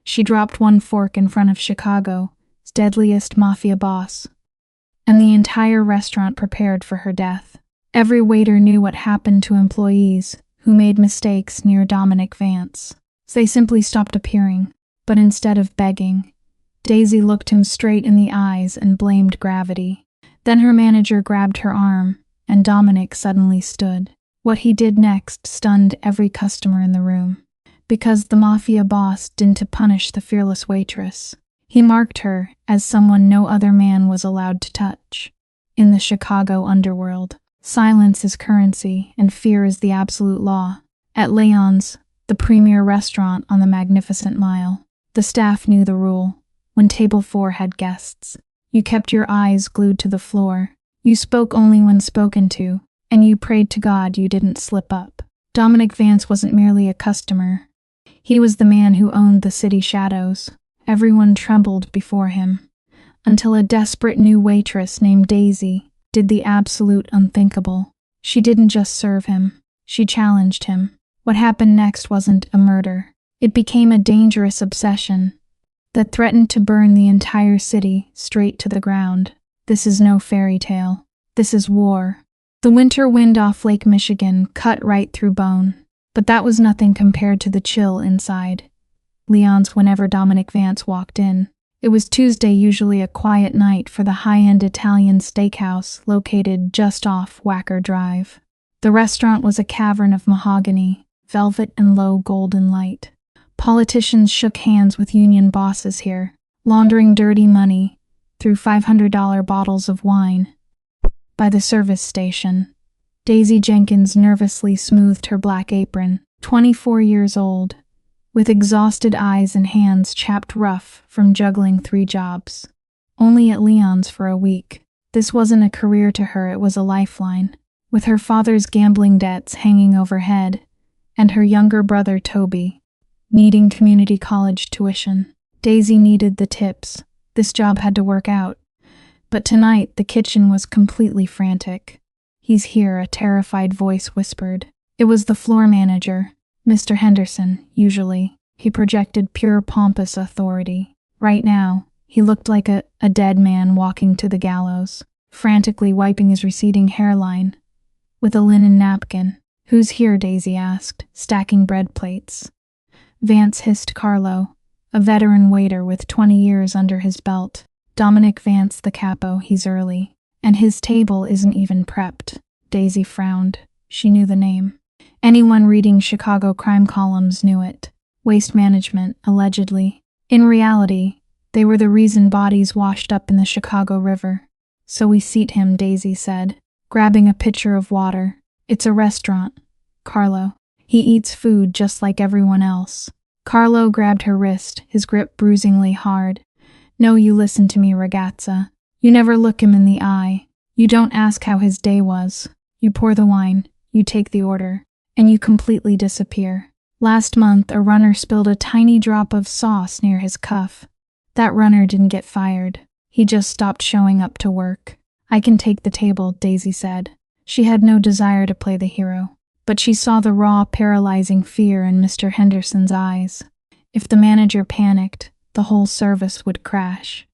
She dropped one fork in front of Chicago's deadliest mafia boss, and the entire restaurant prepared for her death. Every waiter knew what happened to employees who made mistakes near Dominic Vance. They simply stopped appearing, but instead of begging, Daisy looked him straight in the eyes and blamed gravity. Then her manager grabbed her arm, and Dominic suddenly stood. What he did next stunned every customer in the room. Because the mafia boss didn't punish the fearless waitress, he marked her as someone no other man was allowed to touch. In the Chicago underworld, silence is currency and fear is the absolute law. At Leon's, the premier restaurant on the Magnificent Mile, the staff knew the rule. When table 4 had guests, you kept your eyes glued to the floor, you spoke only when spoken to, and you prayed to God you didn't slip up. Dominic Vance wasn't merely a customer. He was the man who owned the city shadows. Everyone trembled before him, until a desperate new waitress named Daisy did the absolute unthinkable. She didn't just serve him, she challenged him. What happened next wasn't a murder. It became a dangerous obsession that threatened to burn the entire city straight to the ground. This is no fairy tale. This is war. The winter wind off Lake Michigan cut right through bone, but that was nothing compared to the chill inside Leon's whenever Dominic Vance walked in. It was Tuesday, usually a quiet night for the high-end Italian steakhouse located just off Wacker Drive. The restaurant was a cavern of mahogany, velvet and low golden light. Politicians shook hands with union bosses here, laundering dirty money through $500 bottles of wine. By the service station, Daisy Jenkins nervously smoothed her black apron, 24 years old, with exhausted eyes and hands chapped rough from juggling 3 jobs. Only at Leon's for a week. This wasn't a career to her, it was a lifeline. With her father's gambling debts hanging overhead, and her younger brother Toby needing community college tuition, Daisy needed the tips. This job had to work out. But tonight, the kitchen was completely frantic. "He's here," a terrified voice whispered. It was the floor manager, Mr. Henderson. Usually, he projected pure pompous authority. Right now, he looked like a dead man walking to the gallows, frantically wiping his receding hairline with a linen napkin. "Who's here?" Daisy asked, stacking bread plates. Vance, hissed Carlo, a veteran waiter with 20 years under his belt. "Dominic Vance, the capo, he's early. And his table isn't even prepped." Daisy frowned. She knew the name. Anyone reading Chicago crime columns knew it. Waste management, allegedly. In reality, they were the reason bodies washed up in the Chicago River. "So we seat him," Daisy said, grabbing a pitcher of water. "It's a restaurant, Carlo. He eats food just like everyone else." Carlo grabbed her wrist, his grip bruisingly hard. "No, you listen to me, ragazza. You never look him in the eye. You don't ask how his day was. You pour the wine, you take the order, and you completely disappear." Last month, a runner spilled a tiny drop of sauce near his cuff. That runner didn't get fired. He just stopped showing up to work. "I can take the table," Daisy said. She had no desire to play the hero, but she saw the raw, paralyzing fear in Mr. Henderson's eyes. If the manager panicked, the whole service would crash,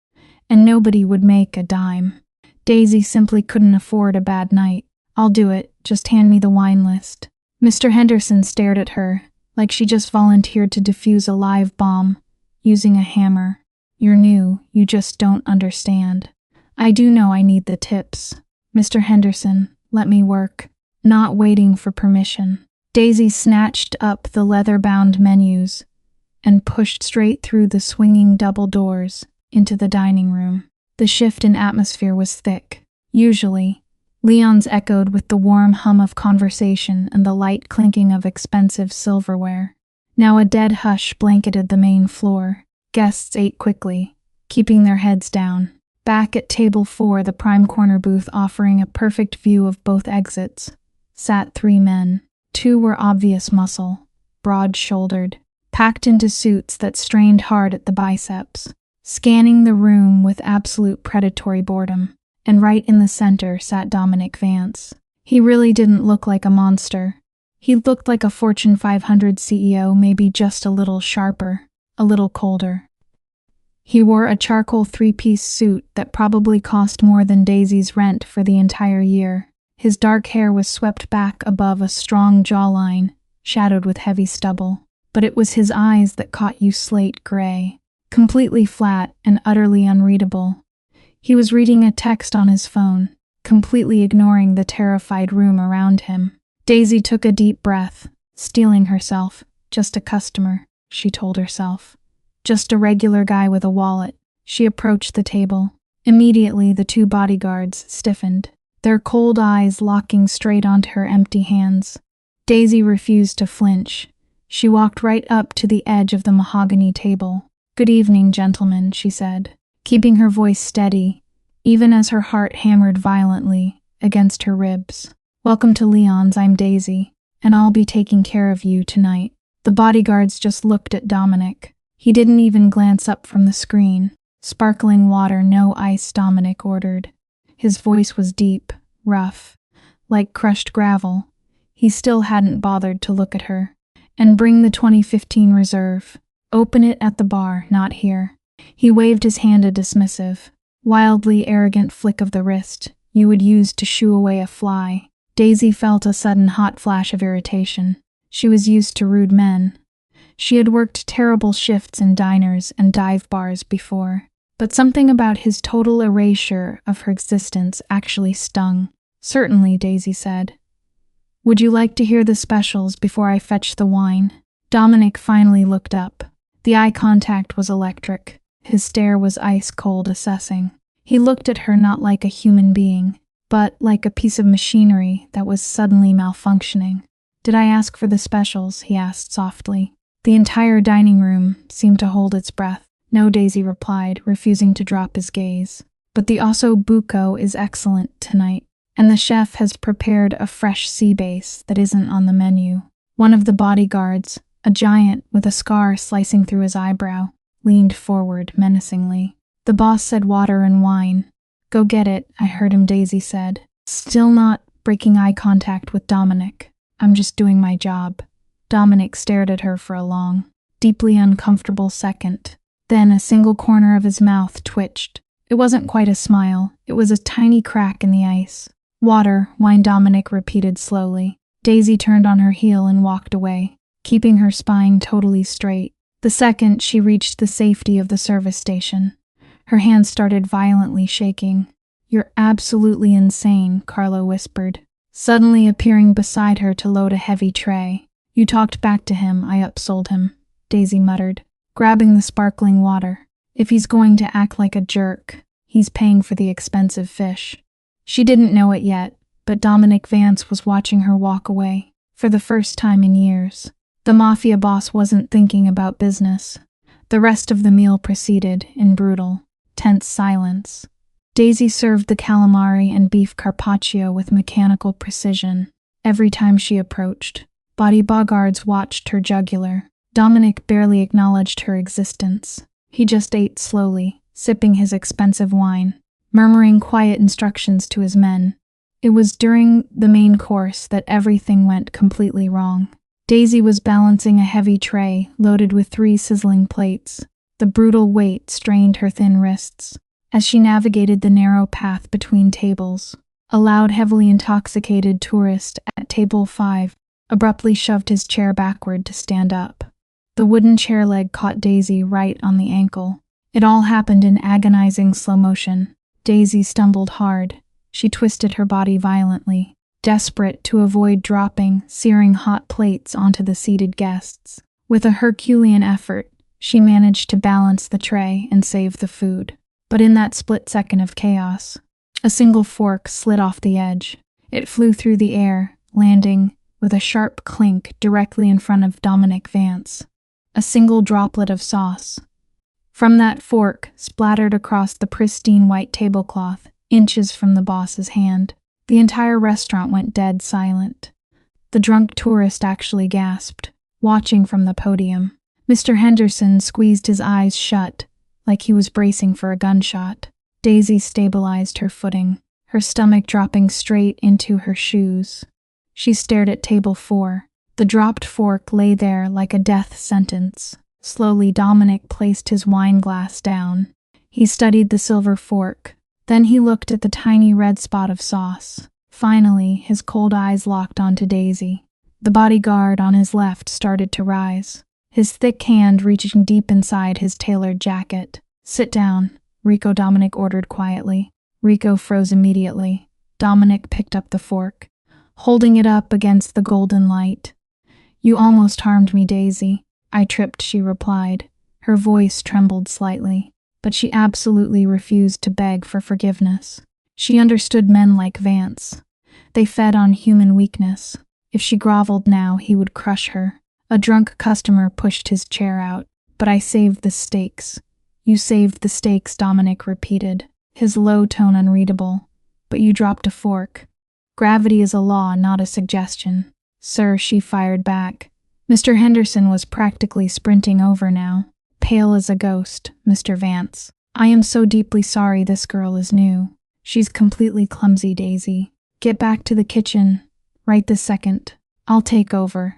and nobody would make a dime. Daisy simply couldn't afford a bad night. "I'll do it, just hand me the wine list." Mr. Henderson stared at her, like she just volunteered to defuse a live bomb, using a hammer. "You're new, you just don't understand. I do know I need the tips. Mr. Henderson, let me work." Not waiting for permission, Daisy snatched up the leather-bound menus and pushed straight through the swinging double doors into the dining room. The shift in atmosphere was thick. Usually, Leon's echoed with the warm hum of conversation and the light clinking of expensive silverware. Now a dead hush blanketed the main floor. Guests ate quickly, keeping their heads down. Back at table 4, the prime corner booth offering a perfect view of both exits, sat 3 men. 2 were obvious muscle, broad-shouldered, packed into suits that strained hard at the biceps, scanning the room with absolute predatory boredom. And right in the center sat Dominic Vance. He really didn't look like a monster. He looked like a Fortune 500 CEO, maybe just a little sharper. a little colder. He wore a charcoal three-piece suit that probably cost more than Daisy's rent for the entire year. His dark hair was swept back above a strong jawline, shadowed with heavy stubble. But it was his eyes that caught you slate gray, completely flat and utterly unreadable. He was reading a text on his phone, completely ignoring the terrified room around him. Daisy took a deep breath, steeling herself. Just a customer, she told herself. Just a regular guy with a wallet. She approached the table. Immediately, the two bodyguards stiffened, their cold eyes locking straight onto her empty hands. Daisy refused to flinch. She walked right up to the edge of the mahogany table. "Good evening, gentlemen," she said, keeping her voice steady, even as her heart hammered violently against her ribs. "Welcome to Leon's, I'm Daisy, and I'll be taking care of you tonight." The bodyguards just looked at Dominic. He didn't even glance up from the screen. "Sparkling water, no ice," Dominic ordered. His voice was deep, rough, like crushed gravel. He still hadn't bothered to look at her. "And bring the 2015 reserve. Open it at the bar, not here." He waved his hand a dismissive, wildly arrogant flick of the wrist you would use to shoo away a fly. Daisy felt a sudden hot flash of irritation. She was used to rude men. She had worked terrible shifts in diners and dive bars before, but something about his total erasure of her existence actually stung. "Certainly," Daisy said. "Would you like to hear the specials before I fetch the wine?" Dominic finally looked up. The eye contact was electric. His stare was ice-cold, assessing. He looked at her not like a human being, but like a piece of machinery that was suddenly malfunctioning. "Did I ask for the specials?" he asked softly. The entire dining room seemed to hold its breath. "No," Daisy replied, refusing to drop his gaze. "But the osso buco is excellent tonight, and the chef has prepared a fresh sea bass that isn't on the menu." One of the bodyguards, a giant with a scar slicing through his eyebrow, leaned forward menacingly. "The boss said water and wine. Go get it," I heard him, Daisy said, still not breaking eye contact with Dominic. "I'm just doing my job." Dominic stared at her for a long, deeply uncomfortable second. Then a single corner of his mouth twitched. It wasn't quite a smile, it was a tiny crack in the ice. "Water," wine, Dominic repeated slowly. Daisy turned on her heel and walked away, keeping her spine totally straight. The second she reached the safety of the service station, her hands started violently shaking. "You're absolutely insane," Carlo whispered, suddenly appearing beside her to load a heavy tray. "You talked back to him, I upsold him," Daisy muttered, grabbing the sparkling water. "If he's going to act like a jerk, he's paying for the expensive fish." She didn't know it yet, but Dominic Vance was watching her walk away, for the first time in years. The Mafia boss wasn't thinking about business. The rest of the meal proceeded in brutal, tense silence. Daisy served the calamari and beef carpaccio with mechanical precision. Every time she approached, bodyguards watched her jugular. Dominic barely acknowledged her existence. He just ate slowly, sipping his expensive wine, murmuring quiet instructions to his men. It was during the main course that everything went completely wrong. Daisy was balancing a heavy tray loaded with 3 sizzling plates. The brutal weight strained her thin wrists. As she navigated the narrow path between tables, a loud, heavily intoxicated tourist at table 5 abruptly shoved his chair backward to stand up. The wooden chair leg caught Daisy right on the ankle. It all happened in agonizing slow motion. Daisy stumbled hard. She twisted her body violently, desperate to avoid dropping searing hot plates onto the seated guests. With a Herculean effort, she managed to balance the tray and save the food. But in that split second of chaos, a single fork slid off the edge. It flew through the air, landing with a sharp clink directly in front of Dominic Vance. A single droplet of sauce from that fork splattered across the pristine white tablecloth, inches from the boss's hand. The entire restaurant went dead silent. The drunk tourist actually gasped, watching from the podium. Mr. Henderson squeezed his eyes shut, like he was bracing for a gunshot. Daisy stabilized her footing, her stomach dropping straight into her shoes. She stared at table 4. The dropped fork lay there like a death sentence, Slowly, Dominic placed his wine glass down. He studied the silver fork. Then he looked at the tiny red spot of sauce. Finally, his cold eyes locked onto Daisy. The bodyguard on his left started to rise, his thick hand reaching deep inside his tailored jacket. "Sit down," Rico Dominic ordered quietly. Rico froze immediately. Dominic picked up the fork, holding it up against the golden light. "You almost harmed me, Daisy." "I tripped," she replied. Her voice trembled slightly, but she absolutely refused to beg for forgiveness. She understood men like Vance. They fed on human weakness. If she groveled now, he would crush her. A drunk customer pushed his chair out. "But I saved the steaks." "You saved the steaks," Dominic repeated, his low tone unreadable. "But you dropped a fork." "Gravity is a law, not a suggestion." "Sir," she fired back. Mr. Henderson was practically sprinting over now. "Pale as a ghost, Mr. Vance. I am so deeply sorry this girl is new. She's completely clumsy, Daisy. Get back to the kitchen. Right this second. I'll take over."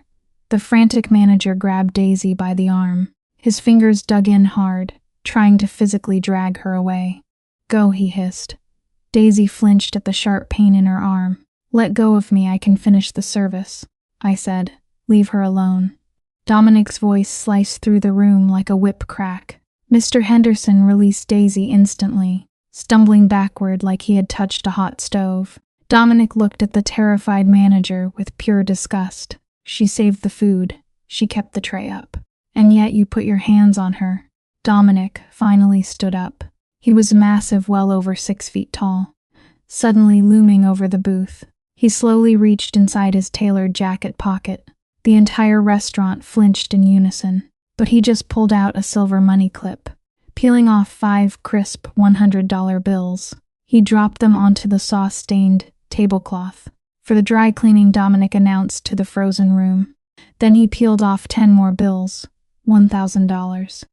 The frantic manager grabbed Daisy by the arm. His fingers dug in hard, trying to physically drag her away. "Go," he hissed. Daisy flinched at the sharp pain in her arm. "Let go of me, I can finish the service." "I said, leave her alone." Dominic's voice sliced through the room like a whip crack. Mr. Henderson released Daisy instantly, stumbling backward like he had touched a hot stove. Dominic looked at the terrified manager with pure disgust. "She saved the food. She kept the tray up. And yet you put your hands on her." Dominic finally stood up. He was massive, well over 6 feet tall, suddenly looming over the booth. He slowly reached inside his tailored jacket pocket. The entire restaurant flinched in unison, but he just pulled out a silver money clip, peeling off 5 crisp $100 bills. He dropped them onto the sauce-stained tablecloth. "For the dry cleaning," Dominic announced to the frozen room. Then he peeled off 10 more bills, $1,000.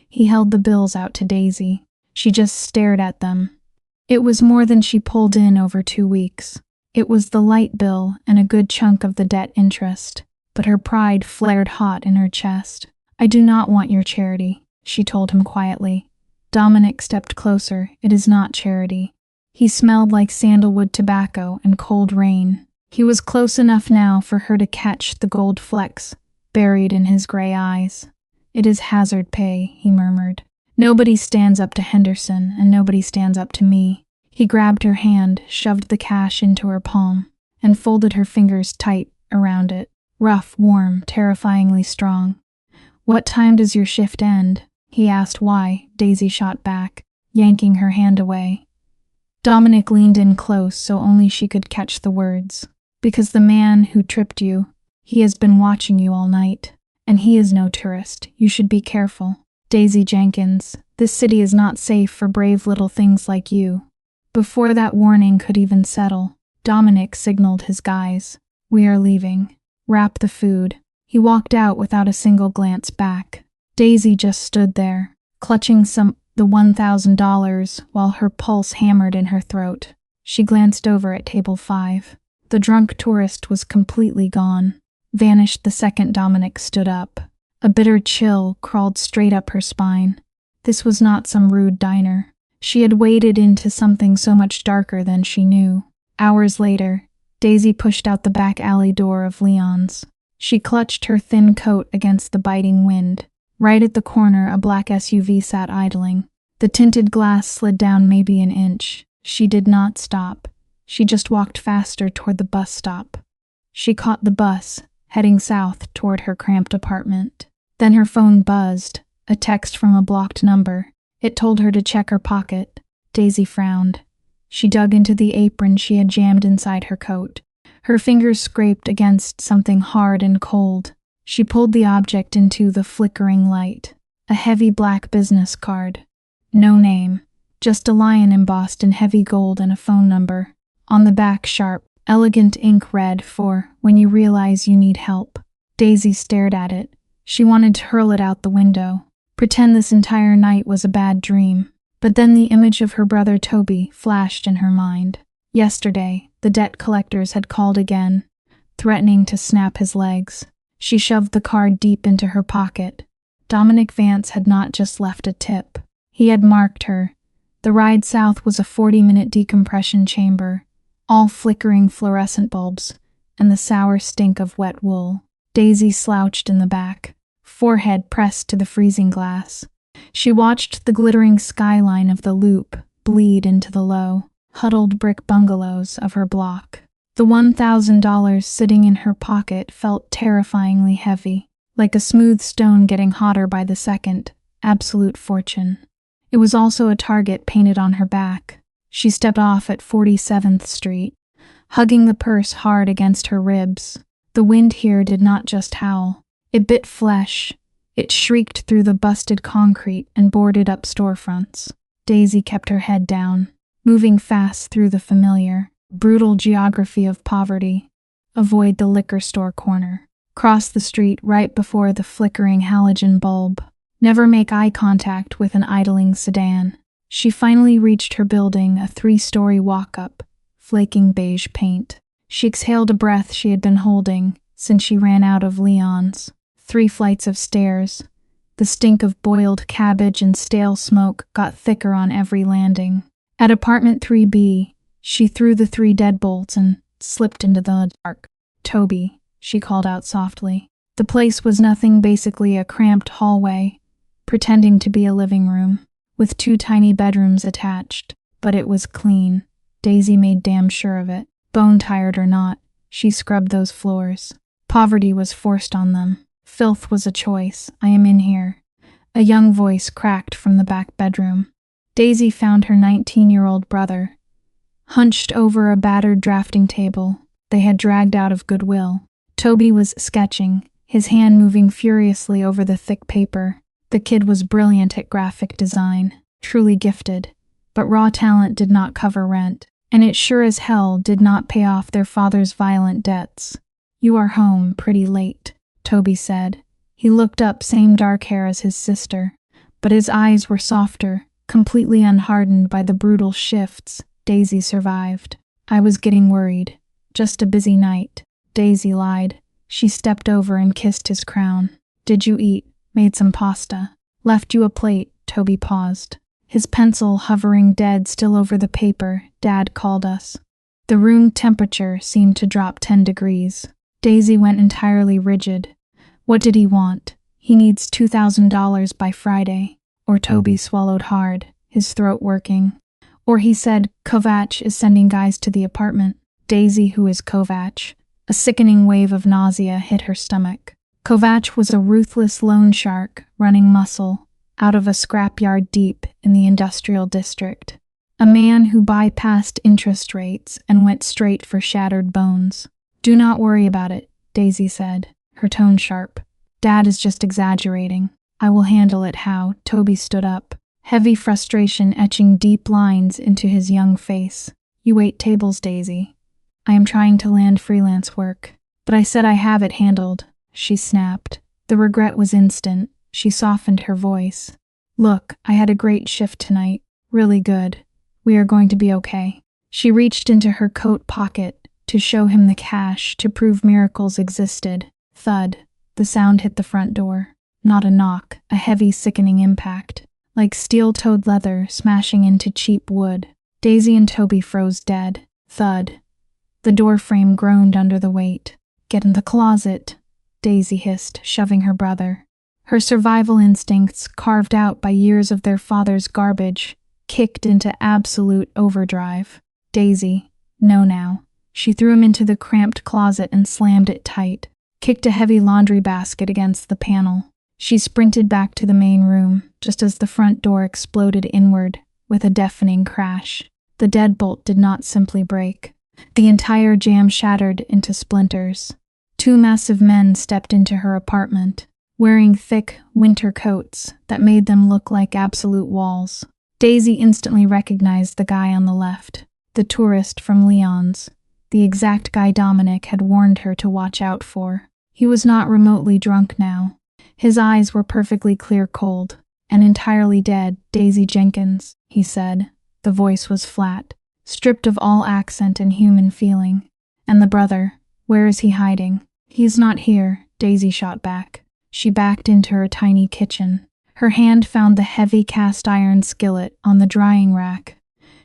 He held the bills out to Daisy. She just stared at them. It was more than she pulled in over 2 weeks. It was the light bill and a good chunk of the debt interest, but her pride flared hot in her chest. "I do not want your charity," she told him quietly. Dominic stepped closer. "It is not charity." He smelled like sandalwood tobacco and cold rain. He was close enough now for her to catch the gold flecks buried in his gray eyes. "It is hazard pay," he murmured. "Nobody stands up to Henderson, and nobody stands up to me." He grabbed her hand, shoved the cash into her palm, and folded her fingers tight around it. Rough, warm, terrifyingly strong. "What time does your shift end?" he asked. "Why?" Daisy shot back, yanking her hand away. Dominic leaned in close so only she could catch the words. "Because the man who tripped you, he has been watching you all night. And he is no tourist. You should be careful. Daisy Jenkins, this city is not safe for brave little things like you." Before that warning could even settle, Dominic signaled his guys. "We are leaving. Wrap the food." He walked out without a single glance back. Daisy just stood there, clutching the $1,000 while her pulse hammered in her throat. She glanced over at table 5. The drunk tourist was completely gone. Vanished the second Dominic stood up. A bitter chill crawled straight up her spine. This was not some rude diner. She had waded into something so much darker than she knew. Hours later, Daisy pushed out the back alley door of Leon's. She clutched her thin coat against the biting wind. Right at the corner, a black SUV sat idling. The tinted glass slid down maybe an inch. She did not stop. She just walked faster toward the bus stop. She caught the bus, heading south toward her cramped apartment. Then her phone buzzed, a text from a blocked number. It told her to check her pocket. Daisy frowned. She dug into the apron she had jammed inside her coat. Her fingers scraped against something hard and cold. She pulled the object into the flickering light. A heavy black business card. No name, just a lion embossed in heavy gold and a phone number. On the back, sharp, elegant ink read for "When you realize you need help." Daisy stared at it. She wanted to hurl it out the window, pretend this entire night was a bad dream. But then the image of her brother Toby flashed in her mind. Yesterday, the debt collectors had called again, threatening to snap his legs. She shoved the card deep into her pocket. Dominic Vance had not just left a tip. He had marked her. The ride south was a 40-minute decompression chamber, all flickering fluorescent bulbs, and the sour stink of wet wool. Daisy slouched in the back, forehead pressed to the freezing glass. She watched the glittering skyline of the loop bleed into the low, huddled brick bungalows of her block. The $1,000 sitting in her pocket felt terrifyingly heavy, like a smooth stone getting hotter by the second. Absolute fortune. It was also a target painted on her back. She stepped off at 47th Street, hugging the purse hard against her ribs. The wind here did not just howl. It bit flesh. It shrieked through the busted concrete and boarded up storefronts. Daisy kept her head down, moving fast through the familiar, brutal geography of poverty. Avoid the liquor store corner. Cross the street right before the flickering halogen bulb. Never make eye contact with an idling sedan. She finally reached her building, a 3-story walk-up, flaking beige paint. She exhaled a breath she had been holding since she ran out of Leon's. 3 flights of stairs. The stink of boiled cabbage and stale smoke got thicker on every landing. At apartment 3B, she threw the 3 deadbolts and slipped into the dark. "Toby," she called out softly. The place was nothing, basically a cramped hallway, pretending to be a living room, with 2 tiny bedrooms attached. But it was clean. Daisy made damn sure of it. Bone-tired or not, she scrubbed those floors. Poverty was forced on them. Filth was a choice. "I am in here." A young voice cracked from the back bedroom. Daisy found her 19-year-old brother, hunched over a battered drafting table they had dragged out of Goodwill. Toby was sketching, his hand moving furiously over the thick paper. The kid was brilliant at graphic design, truly gifted, but raw talent did not cover rent, and it sure as hell did not pay off their father's violent debts. "You are home pretty late," Toby said. He looked up, same dark hair as his sister, but his eyes were softer, completely unhardened by the brutal shifts Daisy survived. "I was getting worried. Just a busy night," Daisy lied. She stepped over and kissed his crown. "Did you eat? Made some pasta." "Left you a plate," Toby paused, his pencil hovering dead still over the paper. "Dad called us." The room temperature seemed to drop 10 degrees. Daisy went entirely rigid. What did he want? "He needs $2,000 by Friday." Or Toby swallowed hard, his throat working. Or he said, "Kovac is sending guys to the apartment." Daisy, who is Kovac? A sickening wave of nausea hit her stomach. Kovac was a ruthless loan shark running muscle out of a scrapyard deep in the industrial district. A man who bypassed interest rates and went straight for shattered bones. "Do not worry about it," Daisy said, her tone sharp. "Dad is just exaggerating. I will handle it." "How?" Toby stood up, heavy frustration etching deep lines into his young face. "You wait tables, Daisy. I am trying to land freelance work." "But I said I have it handled," she snapped. The regret was instant. She softened her voice. "Look, I had a great shift tonight. Really good. We are going to be okay." She reached into her coat pocket to show him the cash to prove miracles existed. Thud. The sound hit the front door. Not a knock, a heavy, sickening impact, like steel-toed leather smashing into cheap wood. Daisy and Toby froze dead. Thud. The door frame groaned under the weight. "Get in the closet," Daisy hissed, shoving her brother. Her survival instincts, carved out by years of their father's garbage, kicked into absolute overdrive. "Daisy, no now." She threw him into the cramped closet and slammed it tight, kicked a heavy laundry basket against the panel. She sprinted back to the main room, just as the front door exploded inward with a deafening crash. The deadbolt did not simply break. The entire jam shattered into splinters. 2 massive men stepped into her apartment, wearing thick winter coats that made them look like absolute walls. Daisy instantly recognized the guy on the left, the tourist from Leon's, the exact guy Dominic had warned her to watch out for. He was not remotely drunk now. His eyes were perfectly clear cold, and entirely dead. "Daisy Jenkins," he said. The voice was flat, stripped of all accent and human feeling. "And the brother, where is he hiding?" "He's not here," Daisy shot back. She backed into her tiny kitchen. Her hand found the heavy cast iron skillet on the drying rack.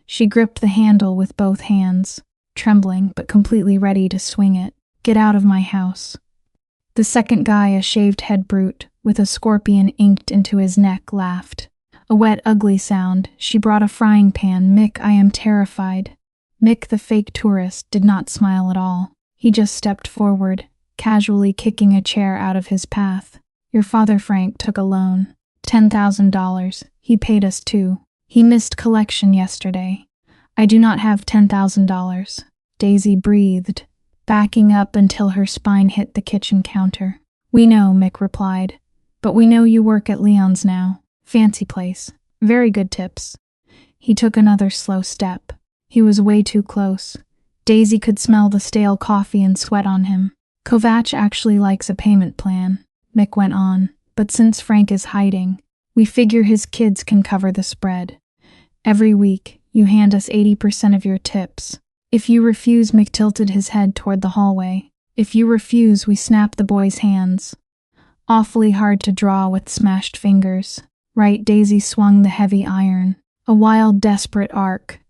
She gripped the handle with both hands, trembling but completely ready to swing it. "Get out of my house." The second guy, a shaved-head brute with a scorpion inked into his neck, laughed. A wet, ugly sound. "She brought a frying pan. Mick, I am terrified." Mick, the fake tourist, did not smile at all. He just stepped forward, casually kicking a chair out of his path. "Your father, Frank, took a loan. $10,000. He paid us too. He missed collection yesterday. I do not have $10,000. Daisy breathed, backing up until her spine hit the kitchen counter. "We know," Mick replied. "But we know you work at Leon's now. Fancy place. Very good tips." He took another slow step. He was way too close. Daisy could smell the stale coffee and sweat on him. "Kovac actually likes a payment plan," Mick went on. "But since Frank is hiding, we figure his kids can cover the spread. Every week, you hand us 80% of your tips. If you refuse," Mick tilted his head toward the hallway. "If you refuse, we snap the boy's hands." Awfully hard to draw with smashed fingers. Right, Daisy swung the heavy iron. A wild, desperate arc.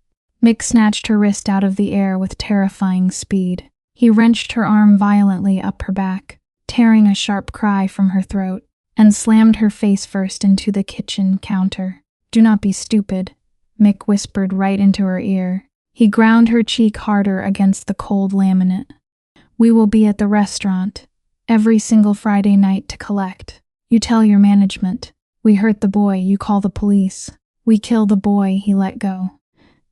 Mick snatched her wrist out of the air with terrifying speed. He wrenched her arm violently up her back, tearing a sharp cry from her throat, and slammed her face first into the kitchen counter. "Do not be stupid," Mick whispered right into her ear. He ground her cheek harder against the cold laminate. "We will be at the restaurant every single Friday night to collect. You tell your management. We hurt the boy, you call the police. We kill the boy, he let go."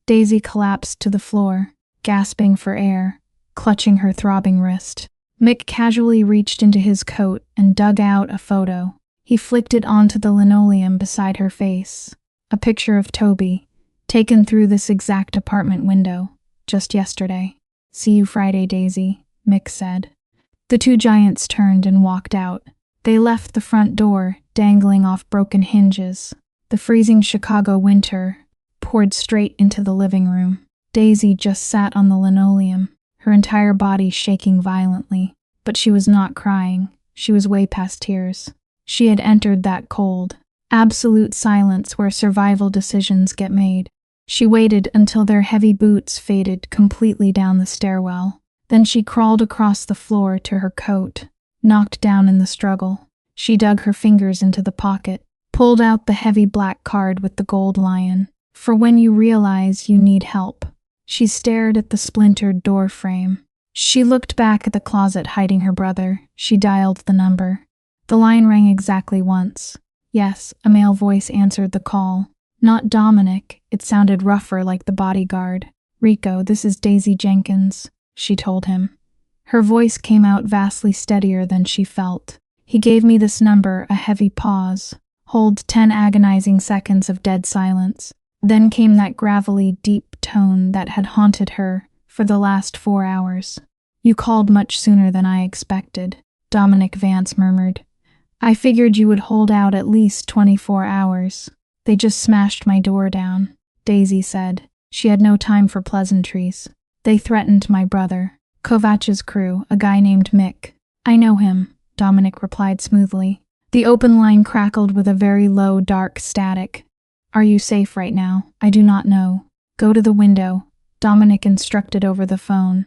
Daisy collapsed to the floor, gasping for air, clutching her throbbing wrist. Mick casually reached into his coat and dug out a photo. He flicked it onto the linoleum beside her face. A picture of Toby, taken through this exact apartment window, just yesterday. "See you Friday, Daisy," Mick said. The two giants turned and walked out. They left the front door, dangling off broken hinges. The freezing Chicago winter poured straight into the living room. Daisy just sat on the linoleum, her entire body shaking violently. But she was not crying. She was way past tears. She had entered that cold, absolute silence where survival decisions get made. She waited until their heavy boots faded completely down the stairwell. Then she crawled across the floor to her coat, knocked down in the struggle. She dug her fingers into the pocket, pulled out the heavy black card with the gold lion. "For when you realize you need help." She stared at the splintered door frame. She looked back at the closet hiding her brother. She dialed the number. The line rang exactly once. Yes, a male voice answered the call. Not Dominic, it sounded rougher, like the bodyguard. "Rico, this is Daisy Jenkins," she told him. Her voice came out vastly steadier than she felt. "He gave me this number," a heavy pause. Hold 10 agonizing seconds of dead silence. Then came that gravelly, deep tone that had haunted her for the last 4 hours. "You called much sooner than I expected," Dominic Vance murmured. "I figured you would hold out at least 24 hours. They just smashed my door down," Daisy said. She had no time for pleasantries. "They threatened my brother. Kovac's crew, a guy named Mick." "I know him," Dominic replied smoothly. The open line crackled with a very low, dark static. "Are you safe right now? I do not know." "Go to the window," Dominic instructed over the phone.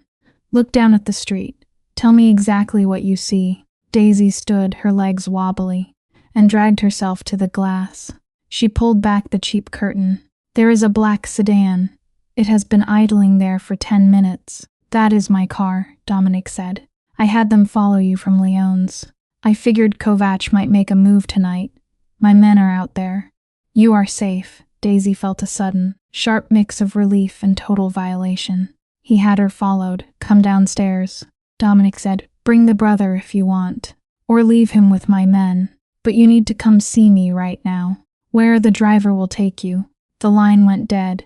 "Look down at the street. Tell me exactly what you see." Daisy stood, her legs wobbly, and dragged herself to the glass. She pulled back the cheap curtain. "There is a black sedan. It has been idling there for 10 minutes. "That is my car," Dominic said. "I had them follow you from Leon's. I figured Kovac might make a move tonight. My men are out there." "You are safe." Daisy felt a sudden, sharp mix of relief and total violation. He had her followed. "Come downstairs," Dominic said. "Bring the brother if you want. Or leave him with my men. But you need to come see me right now. Where the driver will take you." The line went dead.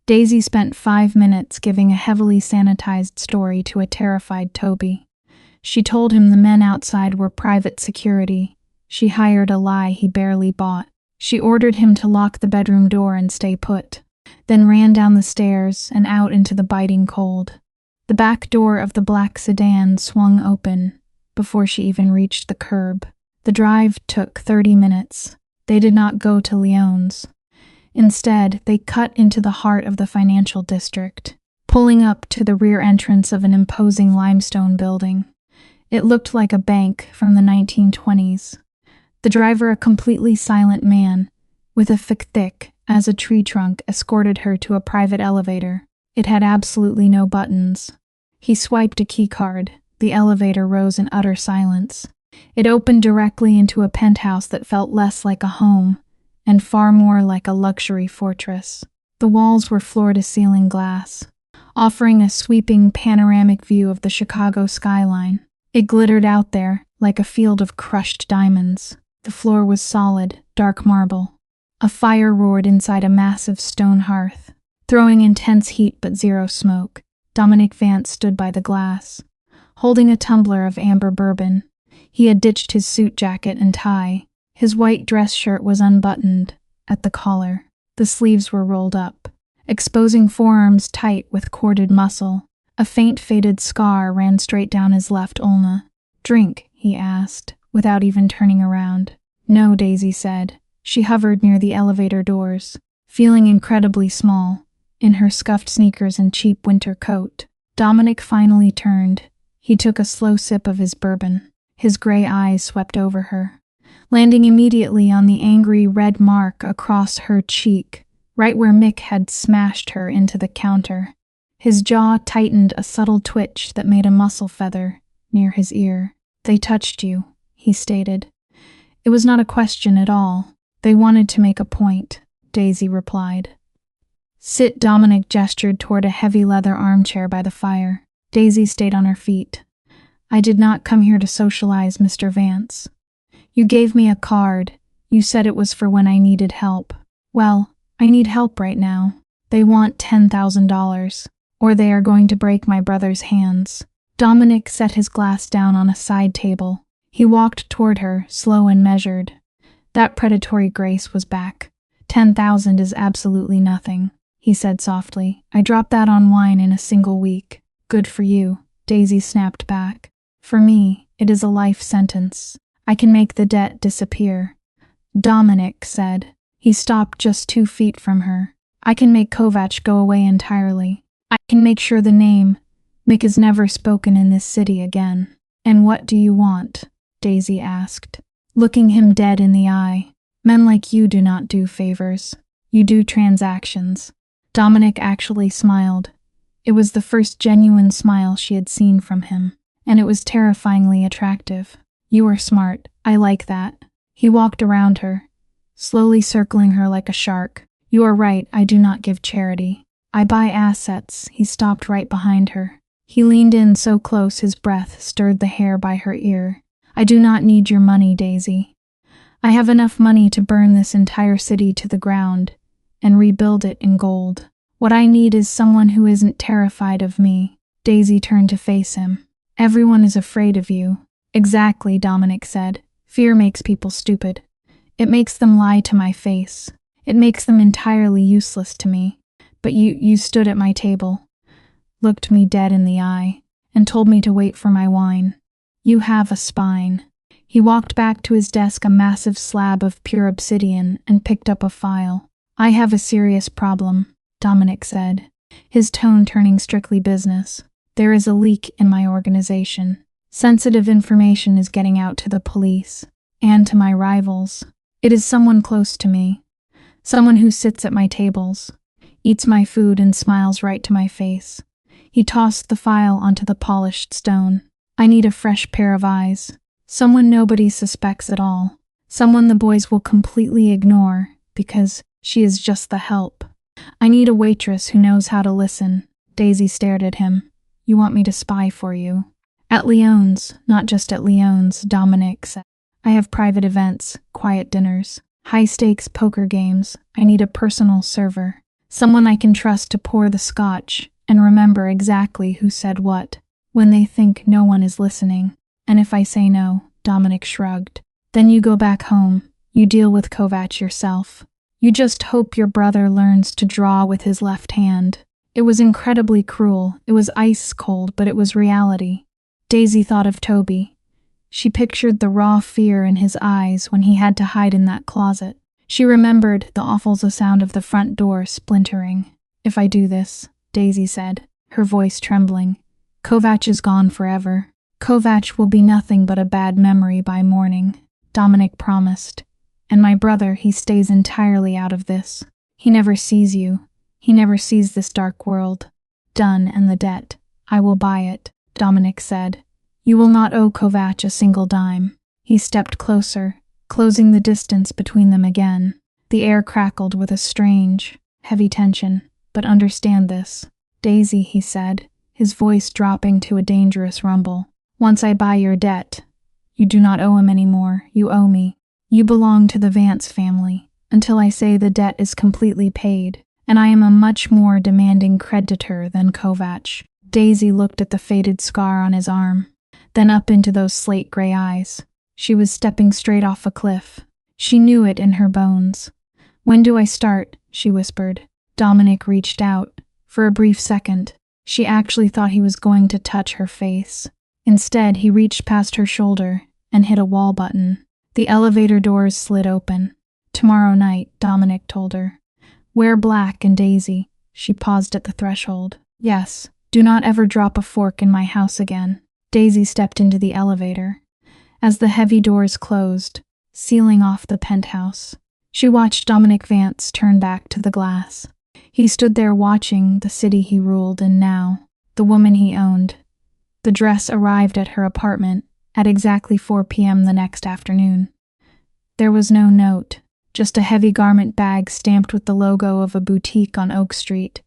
Daisy spent 5 minutes giving a heavily sanitized story to a terrified Toby. She told him the men outside were private security. She hired a lie he barely bought. She ordered him to lock the bedroom door and stay put, then ran down the stairs and out into the biting cold. The back door of the black sedan swung open before she even reached the curb. The drive took 30 minutes. They did not go to Lyons. Instead, they cut into the heart of the financial district, pulling up to the rear entrance of an imposing limestone building. It looked like a bank from the 1920s. The driver, a completely silent man, with a thick as a tree trunk, escorted her to a private elevator. It had absolutely no buttons. He swiped a keycard. The elevator rose in utter silence. It opened directly into a penthouse that felt less like a home and far more like a luxury fortress. The walls were floor-to-ceiling glass, offering a sweeping panoramic view of the Chicago skyline. It glittered out there like a field of crushed diamonds. The floor was solid, dark marble. A fire roared inside a massive stone hearth, throwing intense heat but zero smoke. Dominic Vance stood by the glass, holding a tumbler of amber bourbon. He had ditched his suit jacket and tie. His white dress shirt was unbuttoned at the collar. The sleeves were rolled up, exposing forearms tight with corded muscle. A faint faded scar ran straight down his left ulna. "Drink?" he asked, without even turning around. "No," Daisy said. She hovered near the elevator doors, feeling incredibly small, in her scuffed sneakers and cheap winter coat. Dominic finally turned. He took a slow sip of his bourbon. His gray eyes swept over her, landing immediately on the angry red mark across her cheek, right where Mick had smashed her into the counter. His jaw tightened, a subtle twitch that made a muscle feather near his ear. "They touched you," he stated. It was not a question at all. "They wanted to make a point," Daisy replied. "Sit." Dominic gestured toward a heavy leather armchair by the fire. Daisy stayed on her feet. "I did not come here to socialize, Mr. Vance. You gave me a card. You said it was for when I needed help. Well, I need help right now. They want $10,000, or they are going to break my brother's hands." Dominic set his glass down on a side table. He walked toward her, slow and measured. That predatory grace was back. $10,000 is absolutely nothing, he said softly. "I dropped that on wine in a single week." "Good for you," Daisy snapped back. "For me, it is a life sentence. I can make the debt disappear," Dominic said. He stopped just 2 feet from her. "I can make Kovac go away entirely. I can make sure the name Mick is never spoken in this city again." "And what do you want?" Daisy asked, looking him dead in the eye. "Men like you do not do favors. You do transactions." Dominic actually smiled. It was the first genuine smile she had seen from him, and it was terrifyingly attractive. "You are smart. I like that." He walked around her, slowly circling her like a shark. "You are right, I do not give charity. I buy assets." He stopped right behind her. He leaned in so close his breath stirred the hair by her ear. "I do not need your money, Daisy. I have enough money to burn this entire city to the ground and rebuild it in gold. What I need is someone who isn't terrified of me." Daisy turned to face him. "Everyone is afraid of you." "Exactly," Dominic said. "Fear makes people stupid. It makes them lie to my face. It makes them entirely useless to me. But you stood at my table, looked me dead in the eye, and told me to wait for my wine. You have a spine." He walked back to his desk, a massive slab of pure obsidian, and picked up a file. "I have a serious problem," Dominic said, his tone turning strictly business. "There is a leak in my organization. Sensitive information is getting out to the police, and to my rivals. It is someone close to me, someone who sits at my tables, eats my food and smiles right to my face." He tossed the file onto the polished stone. "I need a fresh pair of eyes. Someone nobody suspects at all. Someone the boys will completely ignore because she is just the help. I need a waitress who knows how to listen." Daisy stared at him. "You want me to spy for you?" "At Lyons, not just at Lyons," Dominic said. "I have private events, quiet dinners, high-stakes poker games. I need a personal server. Someone I can trust to pour the scotch and remember exactly who said what when they think no one is listening. And if I say no," Dominic shrugged, "then you go back home. You deal with Kovac yourself. You just hope your brother learns to draw with his left hand." It was incredibly cruel. It was ice cold, but it was reality. Daisy thought of Toby. She pictured the raw fear in his eyes when he had to hide in that closet. She remembered the awful sound of the front door splintering. "If I do this," Daisy said, her voice trembling, "Kovac is gone forever. Kovac will be nothing but a bad memory by morning," Dominic promised. "And my brother, he stays entirely out of this. He never sees you. He never sees this dark world. Done, and the debt. I will buy it," Dominic said. "You will not owe Kovac a single dime." He stepped closer, closing the distance between them again. The air crackled with a strange, heavy tension. "But understand this, Daisy," he said, his voice dropping to a dangerous rumble. "Once I buy your debt, you do not owe him anymore. You owe me. You belong to the Vance family, until I say the debt is completely paid, and I am a much more demanding creditor than Kovac." Daisy looked at the faded scar on his arm, then up into those slate-gray eyes. She was stepping straight off a cliff. She knew it in her bones. "When do I start?" she whispered. Dominic reached out. For a brief second, she actually thought he was going to touch her face. Instead, he reached past her shoulder and hit a wall button. The elevator doors slid open. "Tomorrow night," Dominic told her. "Wear black and Daisy." She paused at the threshold. "Yes, do not ever drop a fork in my house again." Daisy stepped into the elevator. As the heavy doors closed, sealing off the penthouse, she watched Dominic Vance turn back to the glass. He stood there watching the city he ruled in now, the woman he owned. The dress arrived at her apartment at exactly 4 p.m. the next afternoon. There was no note, just a heavy garment bag stamped with the logo of a boutique on Oak Street,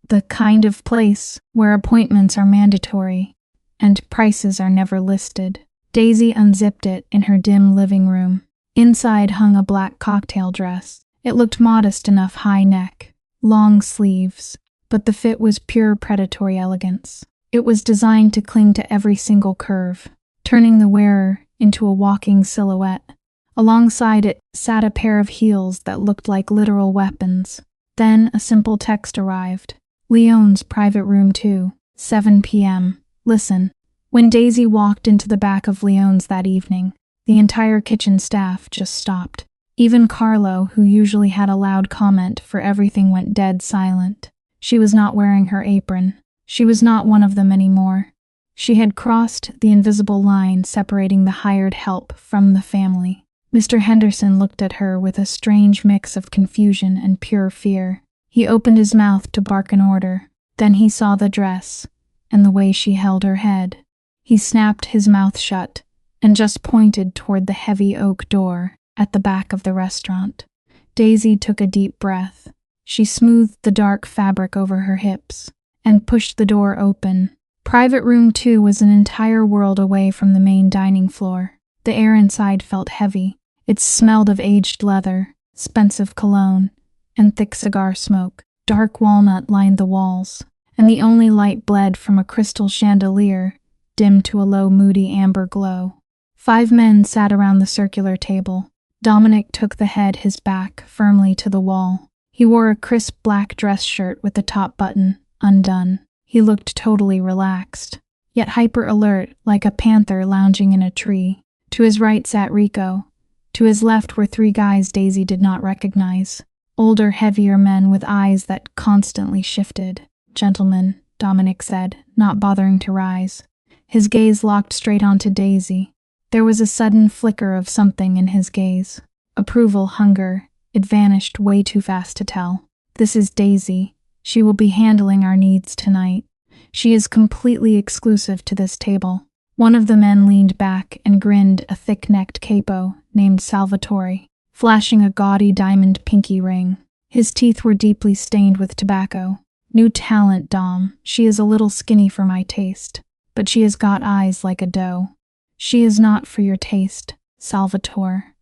the kind of place where appointments are mandatory and prices are never listed. Daisy unzipped it in her dim living room. Inside hung a black cocktail dress. It looked modest enough, high neck, long sleeves, but the fit was pure predatory elegance. It was designed to cling to every single curve, turning the wearer into a walking silhouette. Alongside it sat a pair of heels that looked like literal weapons. Then a simple text arrived. "Leon's private room 2, 7 p.m. Listen." When Daisy walked into the back of Leon's that evening, the entire kitchen staff just stopped. Even Carlo, who usually had a loud comment for everything, went dead silent. She was not wearing her apron. She was not one of them anymore. She had crossed the invisible line separating the hired help from the family. Mr. Henderson looked at her with a strange mix of confusion and pure fear. He opened his mouth to bark an order. Then he saw the dress and the way she held her head. He snapped his mouth shut and just pointed toward the heavy oak door at the back of the restaurant. Daisy took a deep breath. She smoothed the dark fabric over her hips and pushed the door open. Private room 2 was an entire world away from the main dining floor. The air inside felt heavy. It smelled of aged leather, expensive cologne, and thick cigar smoke. Dark walnut lined the walls, and the only light bled from a crystal chandelier, dimmed to a low, moody amber glow. 5 men sat around the circular table. Dominic took the head his back firmly to the wall. He wore a crisp black dress shirt with the top button undone. He looked totally relaxed, yet hyper-alert, like a panther lounging in a tree. To his right sat Rico. To his left were 3 guys Daisy did not recognize. Older, heavier men with eyes that constantly shifted. "Gentlemen," Dominic said, not bothering to rise. His gaze locked straight onto Daisy. There was a sudden flicker of something in his gaze. Approval, hunger. It vanished way too fast to tell. "This is Daisy. She will be handling our needs tonight. She is completely exclusive to this table." One of the men leaned back and grinned, a thick-necked capo named Salvatore, flashing a gaudy diamond pinky ring. His teeth were deeply stained with tobacco. "New talent, Dom. She is a little skinny for my taste, but she has got eyes like a doe." "She is not for your taste, Salvatore,"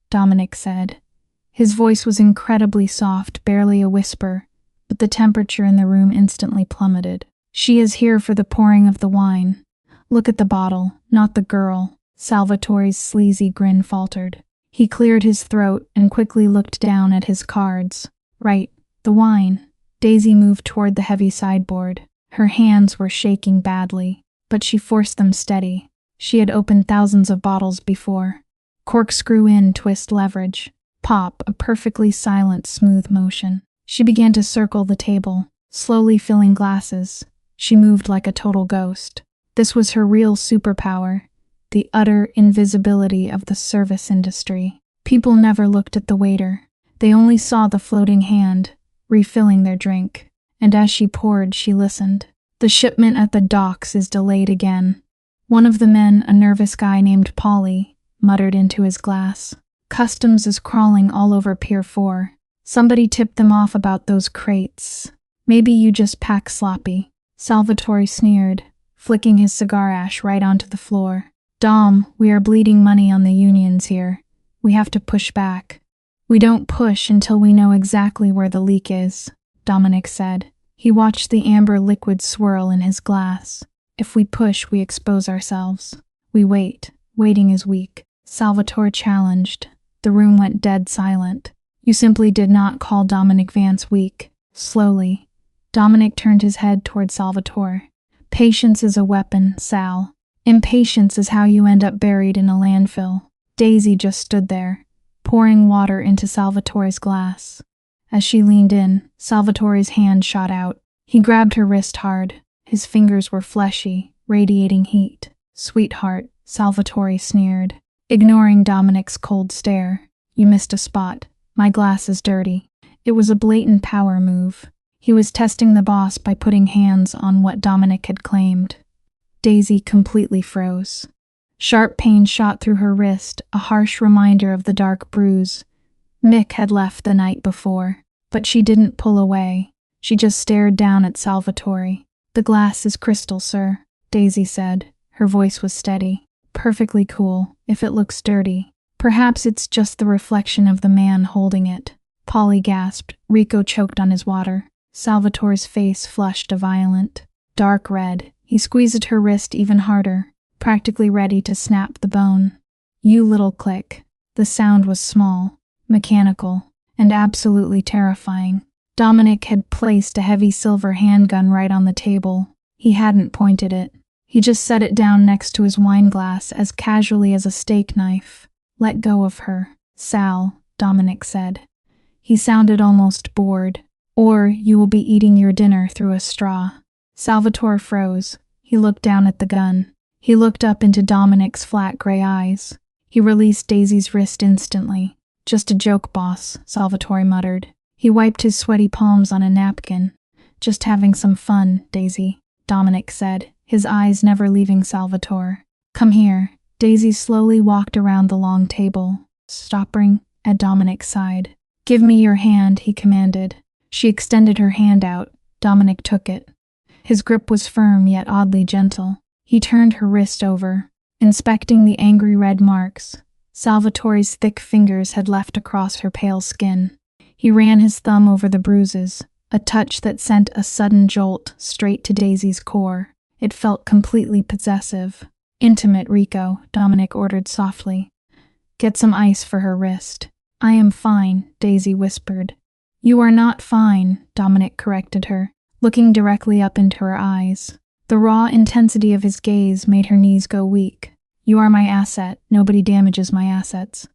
Dominic said. His voice was incredibly soft, barely a whisper, but the temperature in the room instantly plummeted. "She is here for the pouring of the wine. Look at the bottle, not the girl." Salvatore's sleazy grin faltered. He cleared his throat and quickly looked down at his cards. "Right, the wine." Daisy moved toward the heavy sideboard. Her hands were shaking badly, but she forced them steady. She had opened thousands of bottles before. Corkscrew in, twist, leverage. Pop, a perfectly silent, smooth motion. She began to circle the table, slowly filling glasses. She moved like a total ghost. This was her real superpower, the utter invisibility of the service industry. People never looked at the waiter. They only saw the floating hand, refilling their drink. And as she poured, she listened. The shipment at the docks is delayed again. One of the men, a nervous guy named Polly, muttered into his glass. Customs is crawling all over Pier 4. Somebody tipped them off about those crates. Maybe you just pack sloppy. Salvatore sneered, flicking his cigar ash right onto the floor. Dom, we are bleeding money on the unions here. We have to push back. We don't push until we know exactly where the leak is, Dominic said. He watched the amber liquid swirl in his glass. If we push, we expose ourselves. We wait. Waiting is weak. Salvatore challenged. The room went dead silent. You simply did not call Dominic Vance weak. Slowly, Dominic turned his head toward Salvatore. Patience is a weapon, Sal. Impatience is how you end up buried in a landfill. Daisy just stood there, pouring water into Salvatore's glass. As she leaned in, Salvatore's hand shot out. He grabbed her wrist hard. His fingers were fleshy, radiating heat. Sweetheart, Salvatore sneered, ignoring Dominic's cold stare. You missed a spot. My glass is dirty. It was a blatant power move. He was testing the boss by putting hands on what Dominic had claimed. Daisy completely froze. Sharp pain shot through her wrist, a harsh reminder of the dark bruise Mick had left the night before. But she didn't pull away. She just stared down at Salvatore. The glass is crystal, sir, Daisy said. Her voice was steady. Perfectly cool, if it looks dirty. Perhaps it's just the reflection of the man holding it. Polly gasped. Rico choked on his water. Salvatore's face flushed a violent, dark red. He squeezed her wrist even harder, practically ready to snap the bone. You little click. The sound was small, mechanical, and absolutely terrifying. Dominic had placed a heavy silver handgun right on the table. He hadn't pointed it. He just set it down next to his wine glass as casually as a steak knife. Let go of her, Sal, Dominic said. He sounded almost bored. Or you will be eating your dinner through a straw. Salvatore froze. He looked down at the gun. He looked up into Dominic's flat gray eyes. He released Daisy's wrist instantly. Just a joke, boss, Salvatore muttered. He wiped his sweaty palms on a napkin. Just having some fun, Daisy, Dominic said, his eyes never leaving Salvatore. Come here. Daisy slowly walked around the long table, stopping at Dominic's side. Give me your hand, he commanded. She extended her hand out. Dominic took it. His grip was firm yet oddly gentle. He turned her wrist over, inspecting the angry red marks Salvatore's thick fingers had left across her pale skin. He ran his thumb over the bruises, a touch that sent a sudden jolt straight to Daisy's core. It felt completely possessive. Intimate, Rico, Dominic ordered softly. Get some ice for her wrist. I am fine, Daisy whispered. You are not fine, Dominic corrected her, looking directly up into her eyes. The raw intensity of his gaze made her knees go weak. You are my asset. Nobody damages my assets.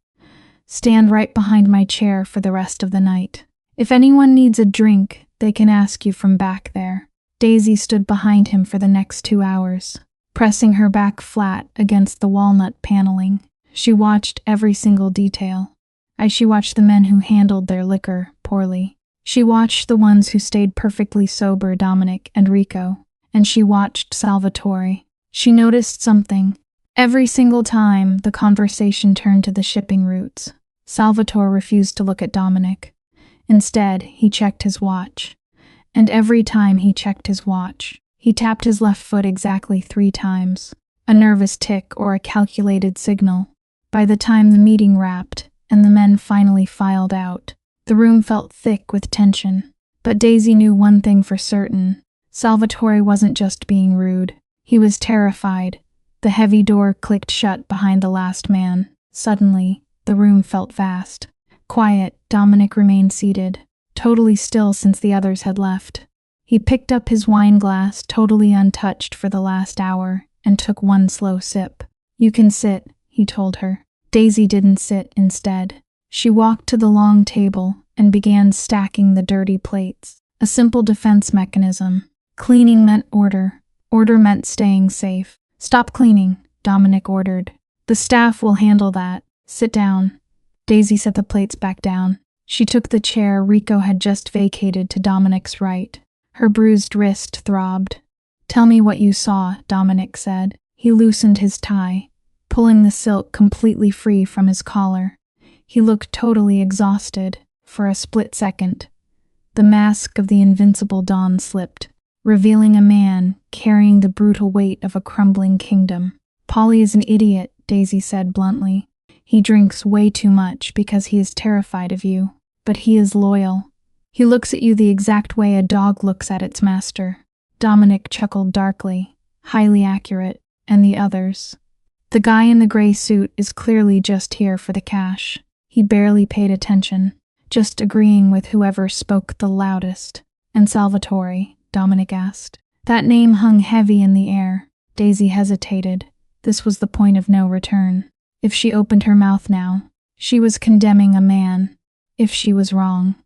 Stand right behind my chair for the rest of the night. If anyone needs a drink, they can ask you from back there. Daisy stood behind him for the next 2 hours, pressing her back flat against the walnut paneling. She watched every single detail. As she watched the men who handled their liquor poorly. She watched the ones who stayed perfectly sober, Dominic and Rico. And she watched Salvatore. She noticed something. Every single time the conversation turned to the shipping routes, Salvatore refused to look at Dominic. Instead, he checked his watch. And every time he checked his watch, he tapped his left foot exactly 3 times. A nervous tick or a calculated signal. By the time the meeting wrapped and the men finally filed out, the room felt thick with tension. But Daisy knew one thing for certain. Salvatore wasn't just being rude. He was terrified. The heavy door clicked shut behind the last man. Suddenly, the room felt vast. Quiet, Dominic remained seated, totally still since the others had left. He picked up his wine glass, totally untouched for the last hour, and took one slow sip. You can sit, he told her. Daisy didn't sit instead. She walked to the long table and began stacking the dirty plates. A simple defense mechanism. Cleaning meant order. Order meant staying safe. Stop cleaning, Dominic ordered. The staff will handle that. Sit down. Daisy set the plates back down. She took the chair Rico had just vacated to Dominic's right. Her bruised wrist throbbed. Tell me what you saw, Dominic said. He loosened his tie, pulling the silk completely free from his collar. He looked totally exhausted. For a split second, the mask of the invincible dawn slipped, revealing a man carrying the brutal weight of a crumbling kingdom. Polly is an idiot, Daisy said bluntly. He drinks way too much because he is terrified of you, but he is loyal. He looks at you the exact way a dog looks at its master. Dominic chuckled darkly. Highly accurate. And the others? The guy in the gray suit is clearly just here for the cash. He barely paid attention, just agreeing with whoever spoke the loudest. And Salvatore, Dominic asked. That name hung heavy in the air. Daisy hesitated. This was the point of no return. If she opened her mouth now, she was condemning a man. If she was wrong,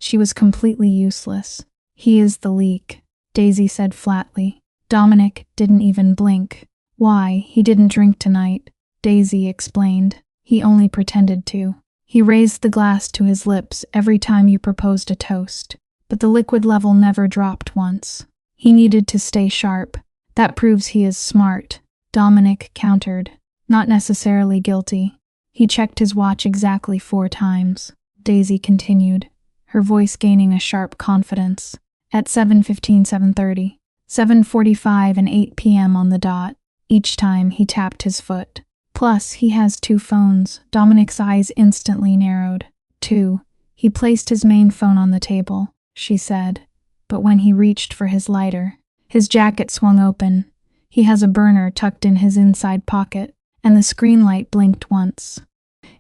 she was completely useless. He is the leak, Daisy said flatly. Dominic didn't even blink. Why, he didn't drink tonight, Daisy explained. He only pretended to. He raised the glass to his lips every time you proposed a toast, but the liquid level never dropped once. He needed to stay sharp. That proves he is smart, Dominic countered. Not necessarily guilty. He checked his watch exactly 4 times. Daisy continued, her voice gaining a sharp confidence. At 7:15, 7:30, 7:45 and 8 p.m. on the dot. Each time he tapped his foot. Plus, he has 2 phones. Dominic's eyes instantly narrowed. 2. He placed his main phone on the table, she said. But when he reached for his lighter, his jacket swung open. He has a burner tucked in his inside pocket, and the screen light blinked once.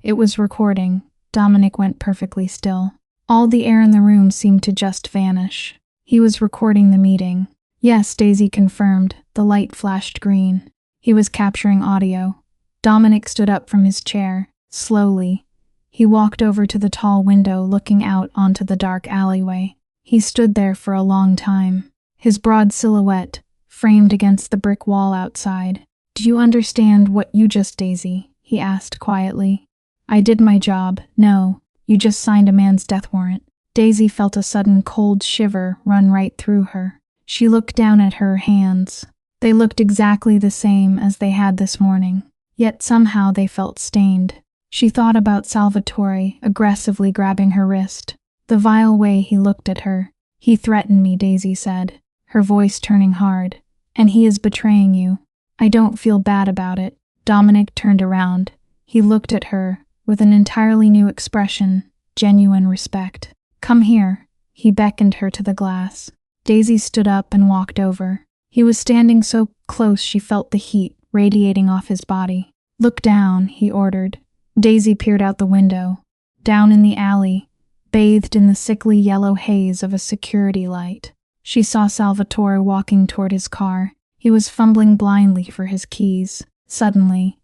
It was recording. Dominic went perfectly still. All the air in the room seemed to just vanish. He was recording the meeting. Yes, Daisy confirmed. The light flashed green. He was capturing audio. Dominic stood up from his chair, slowly. He walked over to the tall window looking out onto the dark alleyway. He stood there for a long time, his broad silhouette framed against the brick wall outside. Do you understand what you just, Daisy? He asked quietly. I did my job. No, you just signed a man's death warrant. Daisy felt a sudden cold shiver run right through her. She looked down at her hands. They looked exactly the same as they had this morning, yet somehow they felt stained. She thought about Salvatore aggressively grabbing her wrist, the vile way he looked at her. He threatened me, Daisy said, her voice turning hard. And he is betraying you. I don't feel bad about it. Dominic turned around. He looked at her with an entirely new expression, genuine respect. Come here. He beckoned her to the glass. Daisy stood up and walked over. He was standing so close she felt the heat radiating off his body. Look down, he ordered. Daisy peered out the window. Down in the alley, bathed in the sickly yellow haze of a security light, she saw Salvatore walking toward his car. He was fumbling blindly for his keys. Suddenly,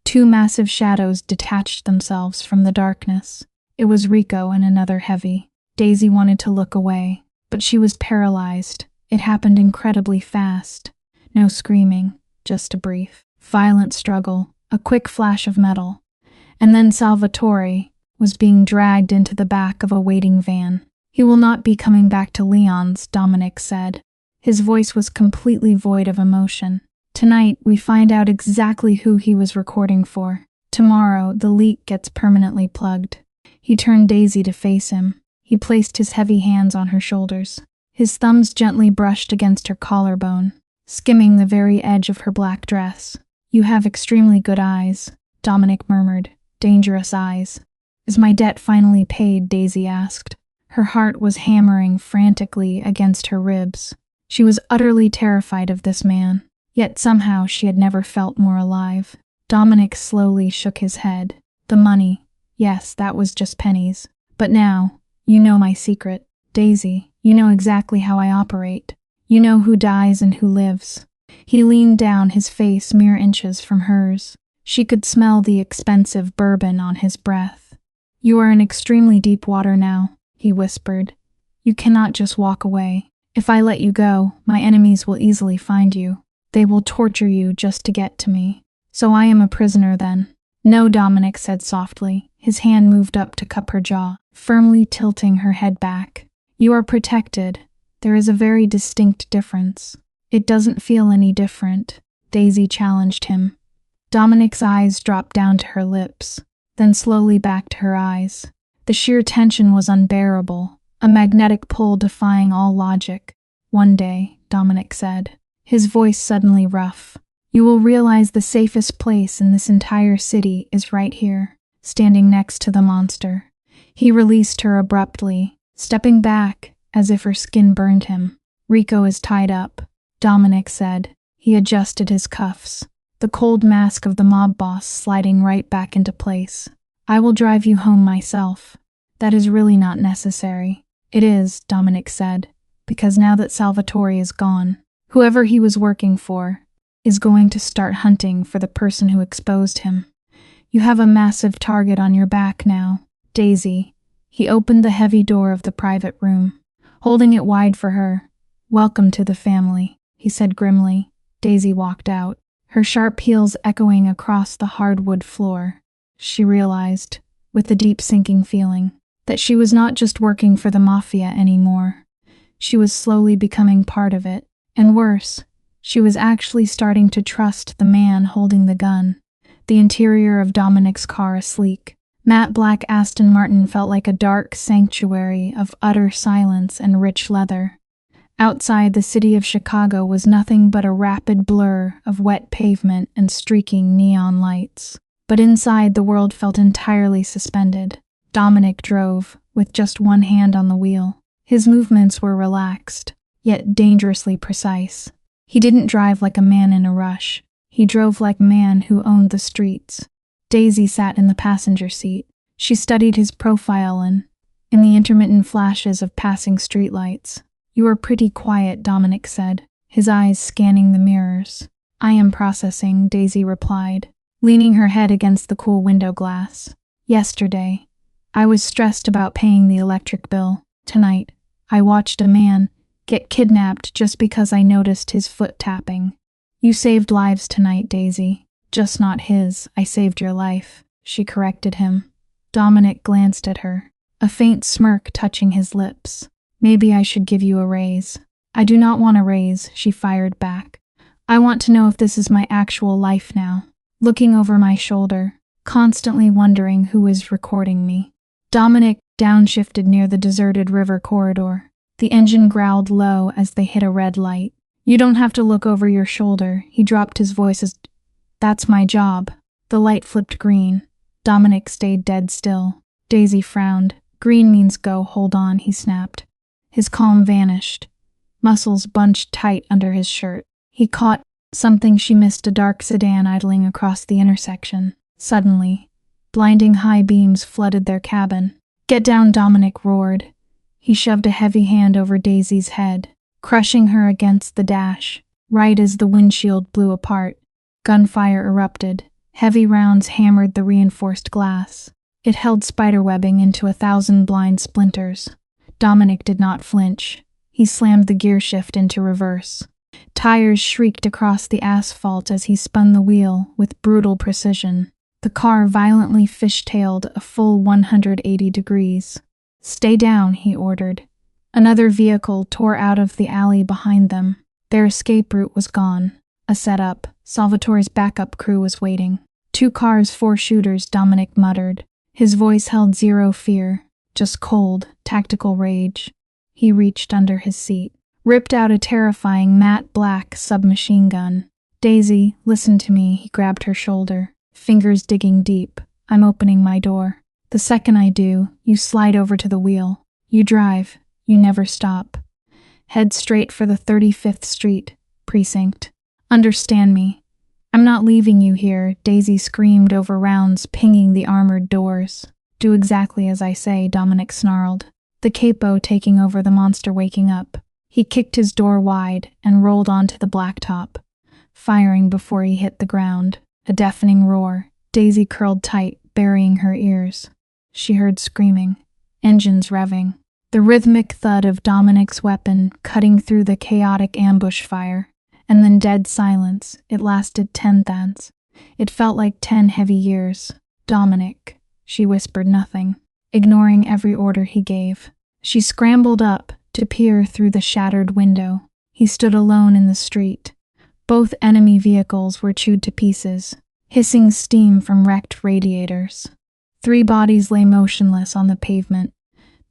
2 massive shadows detached themselves from the darkness. It was Rico and another heavy. Daisy wanted to look away, but she was paralyzed. It happened incredibly fast. No screaming, just a brief, violent struggle, a quick flash of metal. And then Salvatore was being dragged into the back of a waiting van. He will not be coming back to Leon's, Dominic said. His voice was completely void of emotion. Tonight, we find out exactly who he was recording for. Tomorrow, the leak gets permanently plugged. He turned Daisy to face him. He placed his heavy hands on her shoulders. His thumbs gently brushed against her collarbone, skimming the very edge of her black dress. You have extremely good eyes, Dominic murmured. Dangerous eyes. Is my debt finally paid? Daisy asked. Her heart was hammering frantically against her ribs. She was utterly terrified of this man, yet somehow she had never felt more alive. Dominic slowly shook his head. The money. Yes, that was just pennies. But now, you know my secret. Daisy, you know exactly how I operate. You know who dies and who lives. He leaned down, his face mere inches from hers. She could smell the expensive bourbon on his breath. "You are in extremely deep water now," he whispered. "You cannot just walk away. If I let you go, my enemies will easily find you. They will torture you just to get to me. So I am a prisoner then." "No," Dominic said softly. His hand moved up to cup her jaw, firmly tilting her head back. "You are protected. There is a very distinct difference." "It doesn't feel any different," Daisy challenged him. Dominic's eyes dropped down to her lips, then slowly back to her eyes. The sheer tension was unbearable, a magnetic pull defying all logic. "One day," Dominic said, his voice suddenly rough, "you will realize the safest place in this entire city is right here, standing next to the monster." He released her abruptly, stepping back as if her skin burned him. "Rico is tied up," Dominic said. He adjusted his cuffs, the cold mask of the mob boss sliding right back into place. "I will drive you home myself." "That is really not necessary." "It is," Dominic said, "because now that Salvatore is gone, whoever he was working for is going to start hunting for the person who exposed him. You have a massive target on your back now, Daisy." He opened the heavy door of the private room, holding it wide for her. "Welcome to the family," he said grimly. Daisy walked out, her sharp heels echoing across the hardwood floor. She realized, with a deep sinking feeling, that she was not just working for the Mafia anymore. She was slowly becoming part of it, and worse, she was actually starting to trust the man holding the gun. The interior of Dominic's car, a sleek, matte black Aston Martin, felt like a dark sanctuary of utter silence and rich leather. Outside, the city of Chicago was nothing but a rapid blur of wet pavement and streaking neon lights. But inside, the world felt entirely suspended. Dominic drove, with just one hand on the wheel. His movements were relaxed, yet dangerously precise. He didn't drive like a man in a rush. He drove like a man who owned the streets. Daisy sat in the passenger seat. She studied his profile in the intermittent flashes of passing streetlights. "You are pretty quiet," Dominic said, his eyes scanning the mirrors. "I am processing," Daisy replied, leaning her head against the cool window glass. "Yesterday, I was stressed about paying the electric bill. Tonight, I watched a man get kidnapped just because I noticed his foot tapping." "You saved lives tonight, Daisy. Just not his. I saved your life," she corrected him. Dominic glanced at her, a faint smirk touching his lips. "Maybe I should give you a raise." "I do not want a raise," she fired back. "I want to know if this is my actual life now. Looking over my shoulder, constantly wondering who is recording me." Dominic downshifted near the deserted river corridor. The engine growled low as they hit a red light. "You don't have to look over your shoulder," he dropped his voice as, "That's my job." The light flipped green. Dominic stayed dead still. Daisy frowned. "Green means go, hold on," he snapped. His calm vanished. Muscles bunched tight under his shirt. He caught something she missed, a dark sedan idling across the intersection. Suddenly, blinding high beams flooded their cabin. "Get down," Dominic roared. He shoved a heavy hand over Daisy's head, crushing her against the dash, right as the windshield blew apart. Gunfire erupted. Heavy rounds hammered the reinforced glass. It held spiderwebbing into 1,000 blind splinters. Dominic did not flinch. He slammed the gear shift into reverse. Tires shrieked across the asphalt as he spun the wheel with brutal precision. The car violently fishtailed a full 180 degrees. "Stay down," he ordered. Another vehicle tore out of the alley behind them. Their escape route was gone. A setup. Salvatore's backup crew was waiting. 2 cars, 4 shooters, Dominic muttered. His voice held zero fear, just cold, tactical rage. He reached under his seat, ripped out a terrifying matte black submachine gun. "Daisy, listen to me," he grabbed her shoulder, fingers digging deep. "I'm opening my door. The second I do, you slide over to the wheel. You drive. You never stop. Head straight for the 35th Street precinct. Understand me? I'm not leaving you here," Daisy screamed over rounds pinging the armored doors. "Do exactly as I say," Dominic snarled, the capo taking over the monster waking up. He kicked his door wide and rolled onto the blacktop, firing before he hit the ground. A deafening roar. Daisy curled tight, burying her ears. She heard screaming, engines revving, the rhythmic thud of Dominic's weapon cutting through the chaotic ambush fire, and then dead silence. It lasted 10 thans. It felt like 10 heavy years. Dominic. She whispered nothing, ignoring every order he gave. She scrambled up to peer through the shattered window. He stood alone in the street. Both enemy vehicles were chewed to pieces, hissing steam from wrecked radiators. 3 bodies lay motionless on the pavement.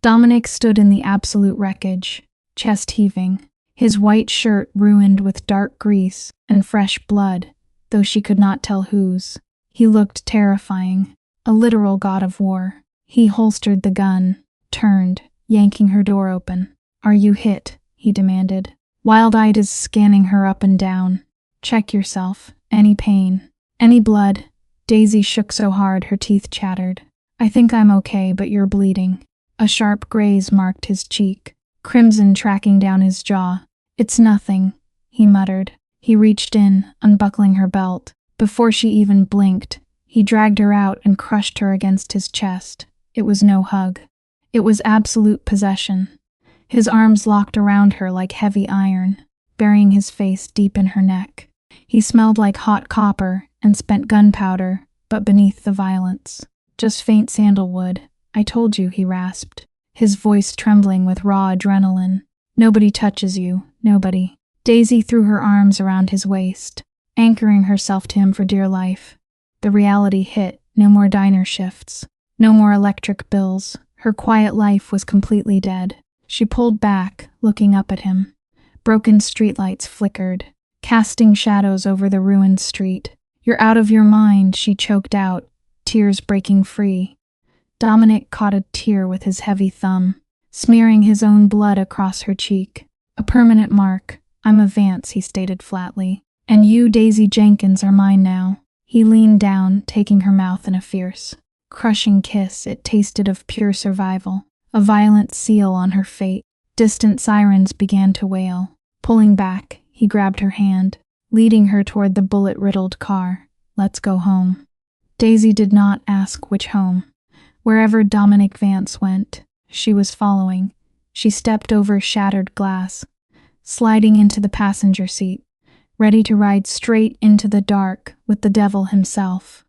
Dominic stood in the absolute wreckage, chest heaving, his white shirt ruined with dark grease and fresh blood, though she could not tell whose. He looked terrifying, a literal god of war. He holstered the gun, turned, yanking her door open. "Are you hit?" he demanded, wild-eyed as scanning her up and down. "Check yourself. Any pain? Any blood?" Daisy shook so hard her teeth chattered. "I think I'm okay, but you're bleeding." A sharp graze marked his cheek, crimson tracking down his jaw. "It's nothing," he muttered. He reached in, unbuckling her belt. Before she even blinked, he dragged her out and crushed her against his chest. It was no hug. It was absolute possession. His arms locked around her like heavy iron, burying his face deep in her neck. He smelled like hot copper and spent gunpowder, but beneath the violence. "Just faint sandalwood. I told you," he rasped, his voice trembling with raw adrenaline. "Nobody touches you, nobody." Daisy threw her arms around his waist, anchoring herself to him for dear life. The reality hit. No more diner shifts. No more electric bills. Her quiet life was completely dead. She pulled back, looking up at him. Broken streetlights flickered, casting shadows over the ruined street. "You're out of your mind," she choked out, tears breaking free. Dominic caught a tear with his heavy thumb, smearing his own blood across her cheek. "A permanent mark. I'm a Vance," he stated flatly. "And you, Daisy Jenkins, are mine now." He leaned down, taking her mouth in a fierce, crushing kiss. It tasted of pure survival, a violent seal on her fate. Distant sirens began to wail. Pulling back, he grabbed her hand, leading her toward the bullet-riddled car. "Let's go home." Daisy did not ask which home. Wherever Dominic Vance went, she was following. She stepped over shattered glass, sliding into the passenger seat, ready to ride straight into the dark with the devil himself.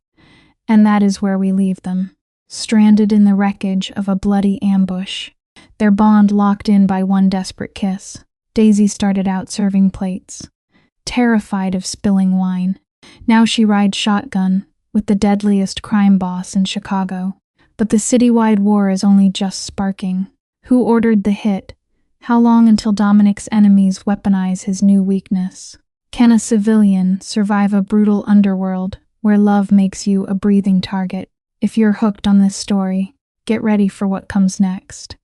And that is where we leave them, stranded in the wreckage of a bloody ambush, their bond locked in by one desperate kiss. Daisy started out serving plates, terrified of spilling wine. Now she rides shotgun with the deadliest crime boss in Chicago. But the citywide war is only just sparking. Who ordered the hit? How long until Dominic's enemies weaponize his new weakness? Can a civilian survive a brutal underworld where love makes you a breathing target? If you're hooked on this story, get ready for what comes next.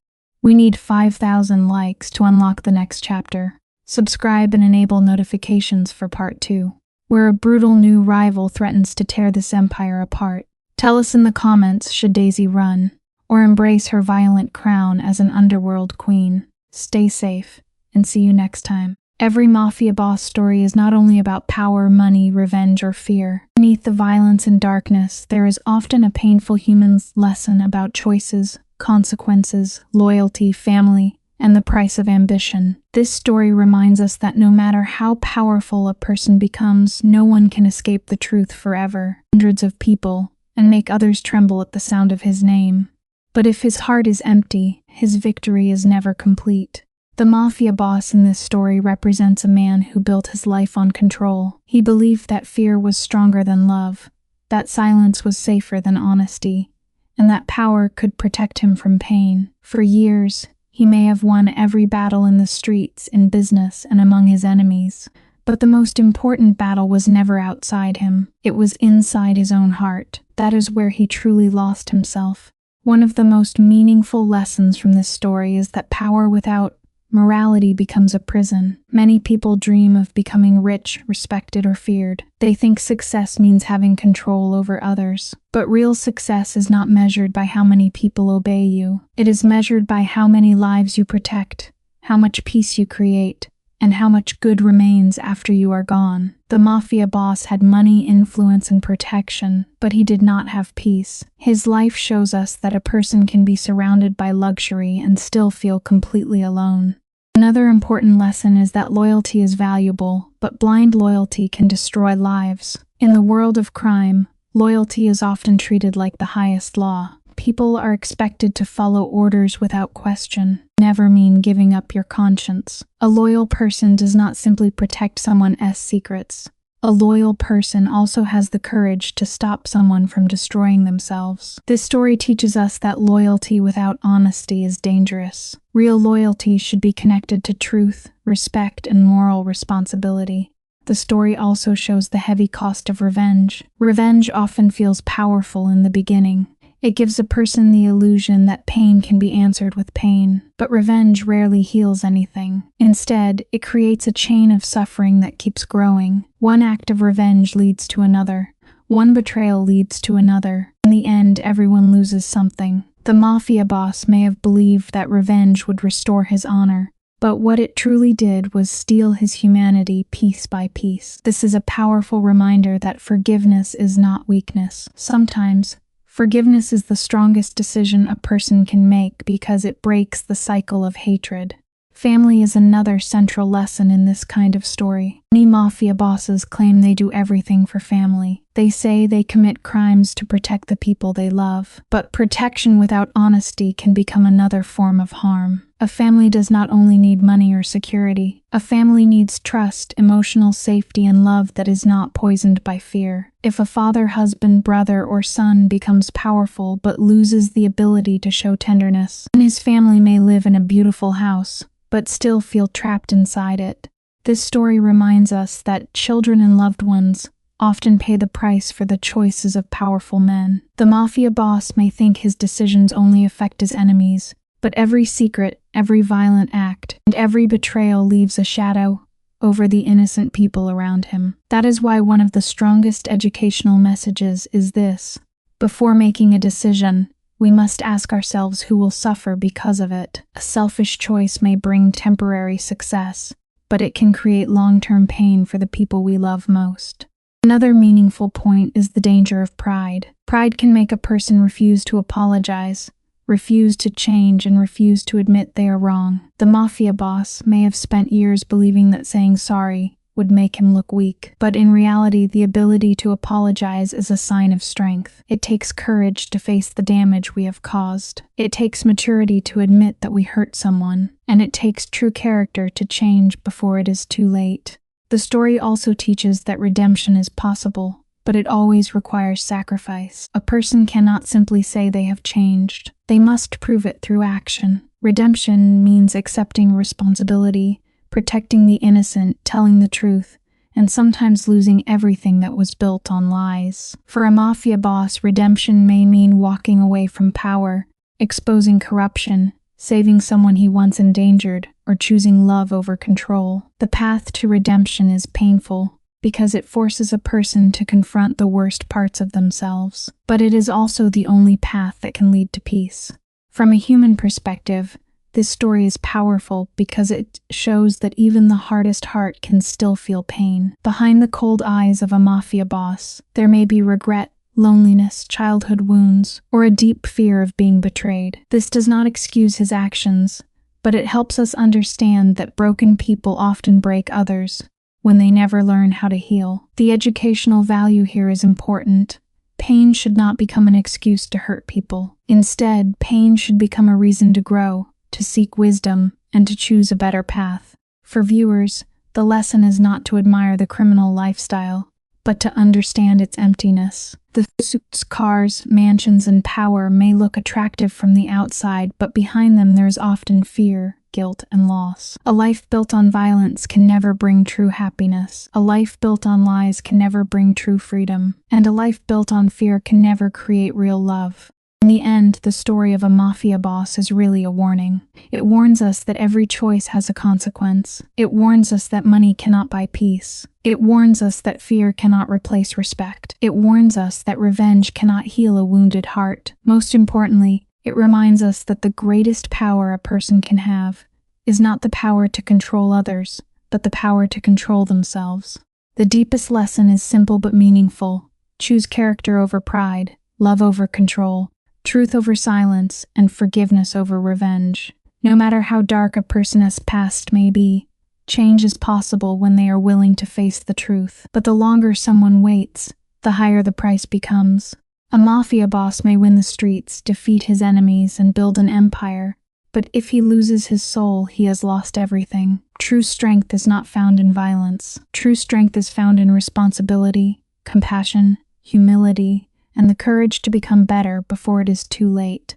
We need 5,000 likes to unlock the next chapter. Subscribe and enable notifications for part 2, where a brutal new rival threatens to tear this empire apart. Tell us in the comments, should Daisy run, or embrace her violent crown as an underworld queen? Stay safe, and see you next time. Every Mafia boss story is not only about power, money, revenge, or fear. Beneath the violence and darkness, there is often a painful human lesson about choices, consequences, loyalty, family, and the price of ambition. This story reminds us that no matter how powerful a person becomes, no one can escape the truth forever. Hundreds of people, and make others tremble at the sound of his name. But if his heart is empty, his victory is never complete. The Mafia boss in this story represents a man who built his life on control. He believed that fear was stronger than love, that silence was safer than honesty, and that power could protect him from pain. For years, he may have won every battle in the streets, in business, and among his enemies. But the most important battle was never outside him. It was inside his own heart. That is where he truly lost himself. One of the most meaningful lessons from this story is that power without morality becomes a prison. Many people dream of becoming rich, respected, or feared. They think success means having control over others. But real success is not measured by how many people obey you. It is measured by how many lives you protect, how much peace you create, and how much good remains after you are gone. The mafia boss had money, influence, and protection, but he did not have peace. His life shows us that a person can be surrounded by luxury and still feel completely alone. Another important lesson is that loyalty is valuable, but blind loyalty can destroy lives. In the world of crime, loyalty is often treated like the highest law. People are expected to follow orders without question. Never mean giving up your conscience. A loyal person does not simply protect someone's secrets. A loyal person also has the courage to stop someone from destroying themselves. This story teaches us that loyalty without honesty is dangerous. Real loyalty should be connected to truth, respect, and moral responsibility. The story also shows the heavy cost of revenge. Revenge often feels powerful in the beginning. It gives a person the illusion that pain can be answered with pain, but revenge rarely heals anything. Instead, it creates a chain of suffering that keeps growing. One act of revenge leads to another. One betrayal leads to another. In the end, everyone loses something. The mafia boss may have believed that revenge would restore his honor, but what it truly did was steal his humanity piece by piece. This is a powerful reminder that forgiveness is not weakness. Sometimes, forgiveness is the strongest decision a person can make because it breaks the cycle of hatred. Family is another central lesson in this kind of story. Many mafia bosses claim they do everything for family. They say they commit crimes to protect the people they love. But protection without honesty can become another form of harm. A family does not only need money or security. A family needs trust, emotional safety, and love that is not poisoned by fear. If a father, husband, brother, or son becomes powerful but loses the ability to show tenderness, then his family may live in a beautiful house, but still feel trapped inside it. This story reminds us that children and loved ones often pay the price for the choices of powerful men. The mafia boss may think his decisions only affect his enemies, but every secret, every violent act, and every betrayal leaves a shadow over the innocent people around him. That is why one of the strongest educational messages is this: before making a decision, we must ask ourselves who will suffer because of it. A selfish choice may bring temporary success, but it can create long-term pain for the people we love most. Another meaningful point is the danger of pride. Pride can make a person refuse to apologize, refuse to change, and refuse to admit they are wrong. The mafia boss may have spent years believing that saying sorry would make him look weak, but in reality, the ability to apologize is a sign of strength. It takes courage to face the damage we have caused. It takes maturity to admit that we hurt someone, and it takes true character to change before it is too late. The story also teaches that redemption is possible, but it always requires sacrifice. A person cannot simply say they have changed. They must prove it through action. Redemption means accepting responsibility, protecting the innocent, telling the truth, and sometimes losing everything that was built on lies. For a mafia boss, redemption may mean walking away from power, exposing corruption, saving someone he once endangered, or choosing love over control. The path to redemption is painful because it forces a person to confront the worst parts of themselves, but it is also the only path that can lead to peace. From a human perspective, this story is powerful because it shows that even the hardest heart can still feel pain. Behind the cold eyes of a mafia boss, there may be regret, loneliness, childhood wounds, or a deep fear of being betrayed. This does not excuse his actions, but it helps us understand that broken people often break others when they never learn how to heal. The educational value here is important. Pain should not become an excuse to hurt people. Instead, pain should become a reason to grow, to seek wisdom, and to choose a better path. For viewers, the lesson is not to admire the criminal lifestyle, but to understand its emptiness. The suits, cars, mansions, and power may look attractive from the outside, but behind them there is often fear, guilt, and loss. A life built on violence can never bring true happiness. A life built on lies can never bring true freedom. And a life built on fear can never create real love. In the end, the story of a mafia boss is really a warning. It warns us that every choice has a consequence. It warns us that money cannot buy peace. It warns us that fear cannot replace respect. It warns us that revenge cannot heal a wounded heart. Most importantly, it reminds us that the greatest power a person can have is not the power to control others, but the power to control themselves. The deepest lesson is simple but meaningful. Choose character over pride, love over control, truth over silence, and forgiveness over revenge. No matter how dark a person's past may be, change is possible when they are willing to face the truth. But the longer someone waits, the higher the price becomes. A mafia boss may win the streets, defeat his enemies, and build an empire, but if he loses his soul, he has lost everything. True strength is not found in violence. True strength is found in responsibility, compassion, humility, and the courage to become better before it is too late.